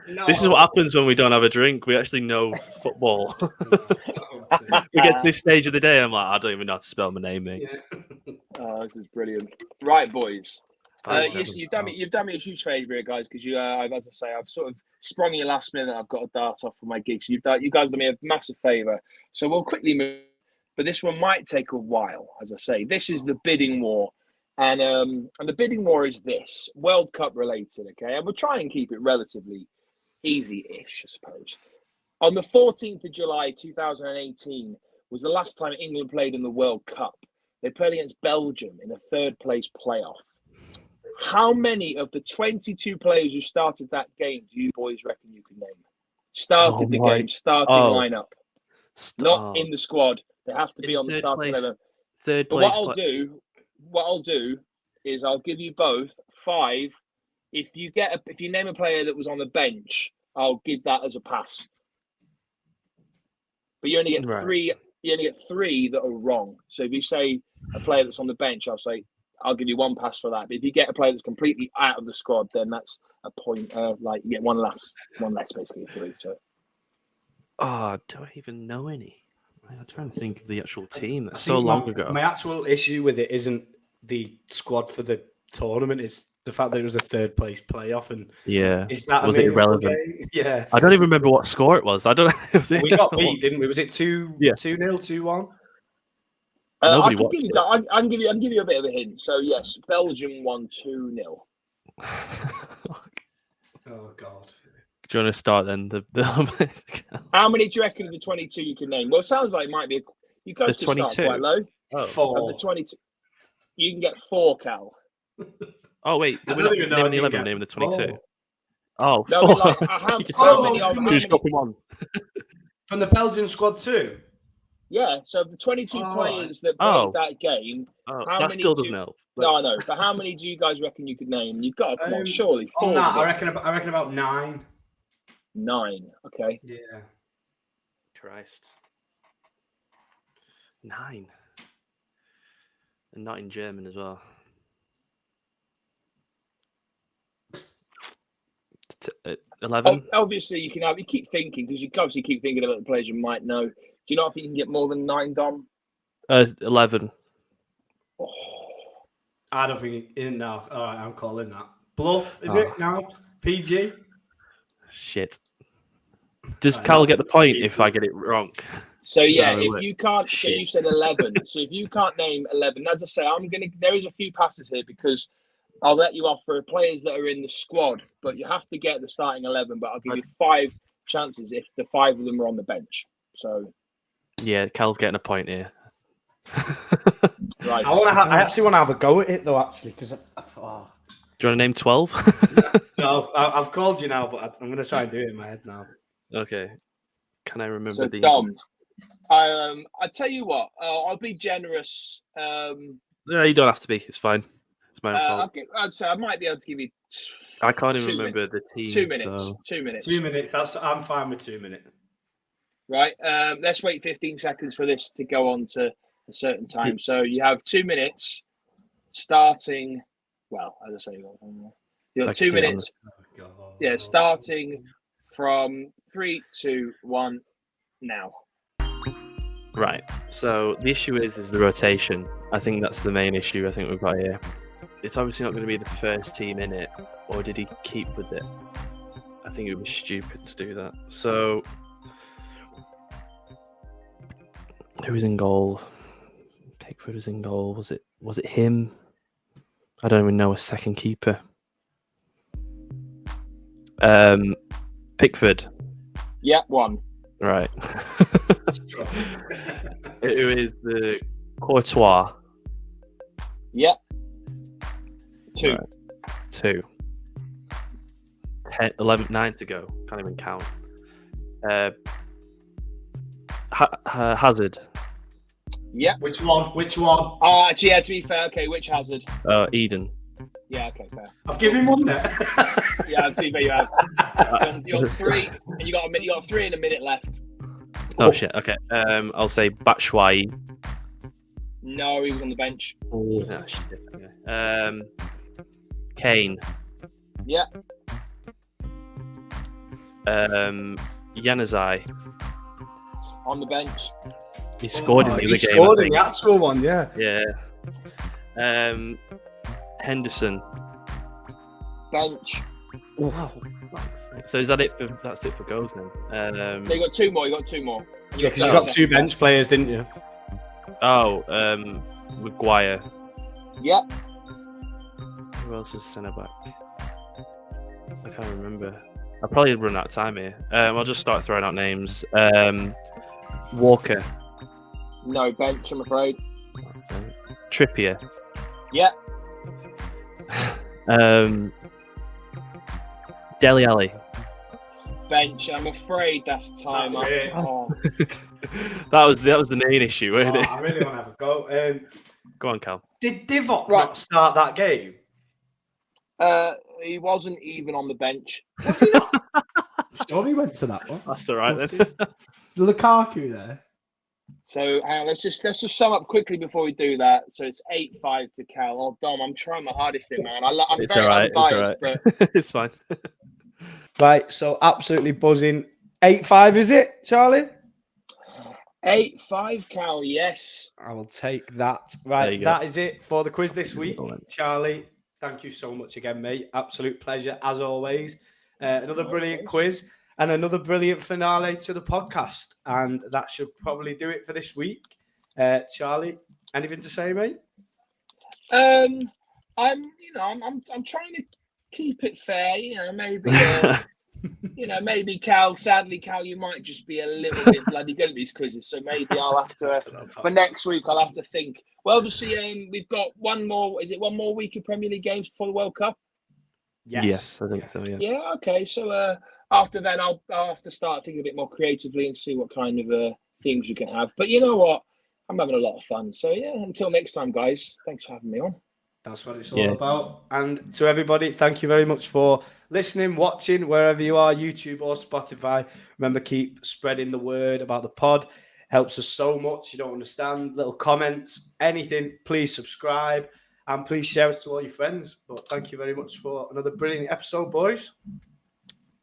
No. This is what happens when we don't have a drink. We actually know football. We get to this stage of the day, I'm like, I don't even know how to spell my name, mate. Yeah. Oh, this is brilliant. Right, boys. You've done me a huge favour here, guys, because as I say, I've sort of sprung you last minute. I've got to dart off for my gigs. You guys done me a massive favour. So we'll quickly move, but this one might take a while. As I say, this is the bidding war, and the bidding war is this World Cup related, okay? And we'll try and keep it relatively easy-ish, I suppose. On the 14th of July, 2018 was the last time England played in the World Cup. They played against Belgium in a third-place playoff. How many of the 22 players who started that game do you boys reckon you can name? Starting lineup. Not in the squad. They have to be on the starting lineup. Third but place. What I'll do is I'll give you both 5. If you name a player that was on the bench, I'll give that as a pass. But you only get 3. You only get 3 that are wrong. So if you say a player that's on the bench, I'll give you 1 pass for that. But if you get a player that's completely out of the squad, then that's a point. You get one less, basically 3. So. Oh, do I even know any? I'm trying to think of the actual team. That's so long ago. My actual issue with it isn't the squad for the tournament; it's the fact that it was a third place playoff. And was it irrelevant? Game? Yeah, I don't even remember what score it was. I don't know. We got beat, didn't we? Was it 2-0, 2-1? Nobody I can watched it. I can give you a bit of a hint. So yes, Belgium won 2-0. Oh God. Do you want to start then? How many do you reckon of the 22 you can name? Well, it sounds like it might be. You guys could start quite low. 4. Of the 22, you can get 4, Cal. Oh wait, we're not naming the 11, naming the 22. Oh, no, 4. Like, how many from the Belgian squad too? Yeah, so the 22 players that played that game, that still doesn't help. No, I know, but how many do you guys reckon you could name? You've got to come on, surely 4. On that, I reckon about 9. 9, okay. Yeah. Christ. 9. And not in German as well. 11. Obviously, you keep thinking, because you obviously keep thinking about the players you might know. Do you know if you can get more than 9, Dom? 11. Oh. I don't think in now. All right, I'm calling that. Bluff, is it now? PG? Shit. Does Cal get the point if I get it wrong? So yeah, if you can't, so you said 11. So if you can't name 11, as I say, there is a few passes here because I'll let you off for players that are in the squad, but you have to get the starting 11. But I'll give you 5 chances if the 5 of them are on the bench. So yeah, Cal's getting a point here. Right. I actually want to have a go at it though, actually, because. Do you want to name 12? No, I've called you now, but I'm going to try and do it in my head now. Okay. Can I remember the? Dom, I tell you what, I'll be generous. No, you don't have to be. It's fine. It's my fault. I'd say I might be able to give you. I can't even remember the team. 2 minutes. So. 2 minutes. 2 minutes. I'm fine with 2 minutes. Right. Let's wait 15 seconds for this to go on to a certain time. So you have 2 minutes starting. Well, as I say, you have 2 minutes. Yeah, starting from 3, 2, 1, now. Right. So the issue is the rotation. I think that's the main issue I think we've got here. It's obviously not going to be the first team in it, or did he keep with it? I think it would be stupid to do that. So who was in goal? Pickford was in goal. Was it him? I don't even know a second keeper. Pickford. Yeah, 1. Right. Who is the Courtois? Yeah. 2. Right. 2. 10, 11, 9 to go. Can't even count. Hazard. Yeah. Which one? Oh, actually, yeah, to be fair, okay, which Hazard? Eden. Yeah, okay, fair. I've given him 1 there. Yeah, I've seen where you have. You're 3, and you got 3 and a minute left. Oh shit. Okay. I'll say Batshuayi. No, he was on the bench. Oh shit. Okay. Kane. Yeah. Januzaj. On the bench. He scored in the other game. He scored in the actual one, yeah. Yeah. Henderson. Bench. Wow. So is that it for? That's it for goals then. You got 2 more. Yeah, because you got 2 bench players, didn't you? Oh, Maguire. Yeah. Who else was centre back? I can't remember. I'll probably run out of time here. I'll just start throwing out names. Walker. No bench, I'm afraid. Trippier. Yeah. Dele Alli. Bench. I'm afraid that's time That's up. it. Oh. that was the main issue, wasn't it? I really want to have a go. Go on, Cal. Did Divock Right. not start that game? He wasn't even on the bench. Was he not? I'm sure he went to that one. That's all right Was then. he? Lukaku there. So hang on, let's just sum up quickly before we do that. So it's 8-5 to Cal. Oh, Dom, I'm trying my hardest here, man. I'm It's very all right. unbiased, It's all but right. It's fine. Right, so absolutely buzzing. 8-5, is it, Charlie? 8-5, Cal. Yes. I will take that. There Right, you go. that is it for the quiz this week. Excellent. Charlie, thank you so much again, mate. Absolute pleasure, as always. Another brilliant quiz and another brilliant finale to the podcast. And that should probably do it for this week. Charlie, anything to say, mate? I'm trying to keep it fair. Maybe maybe Cal. Sadly, Cal, you might just be a little bit bloody good at these quizzes. So maybe I'll have to for next week. I'll have to think. Well, obviously, we've got one more. Is it one more week of Premier League games before the World Cup? Yes, I think so. Yeah. Yeah. Okay. So after that, I'll have to start thinking a bit more creatively and see what kind of things we can have. But you know what? I'm having a lot of fun. So yeah. Until next time, guys. Thanks for having me on. That's what it's all about. And to everybody, thank you very much for listening, watching, wherever you are, YouTube or Spotify. Remember, keep spreading the word about the pod. Helps us so much. You don't understand. Little comments, anything, please subscribe and please share it to all your friends. But thank you very much for another brilliant episode, boys.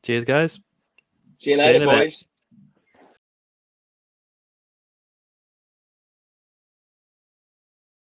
Cheers, guys. See you See you later, in a bit. boys.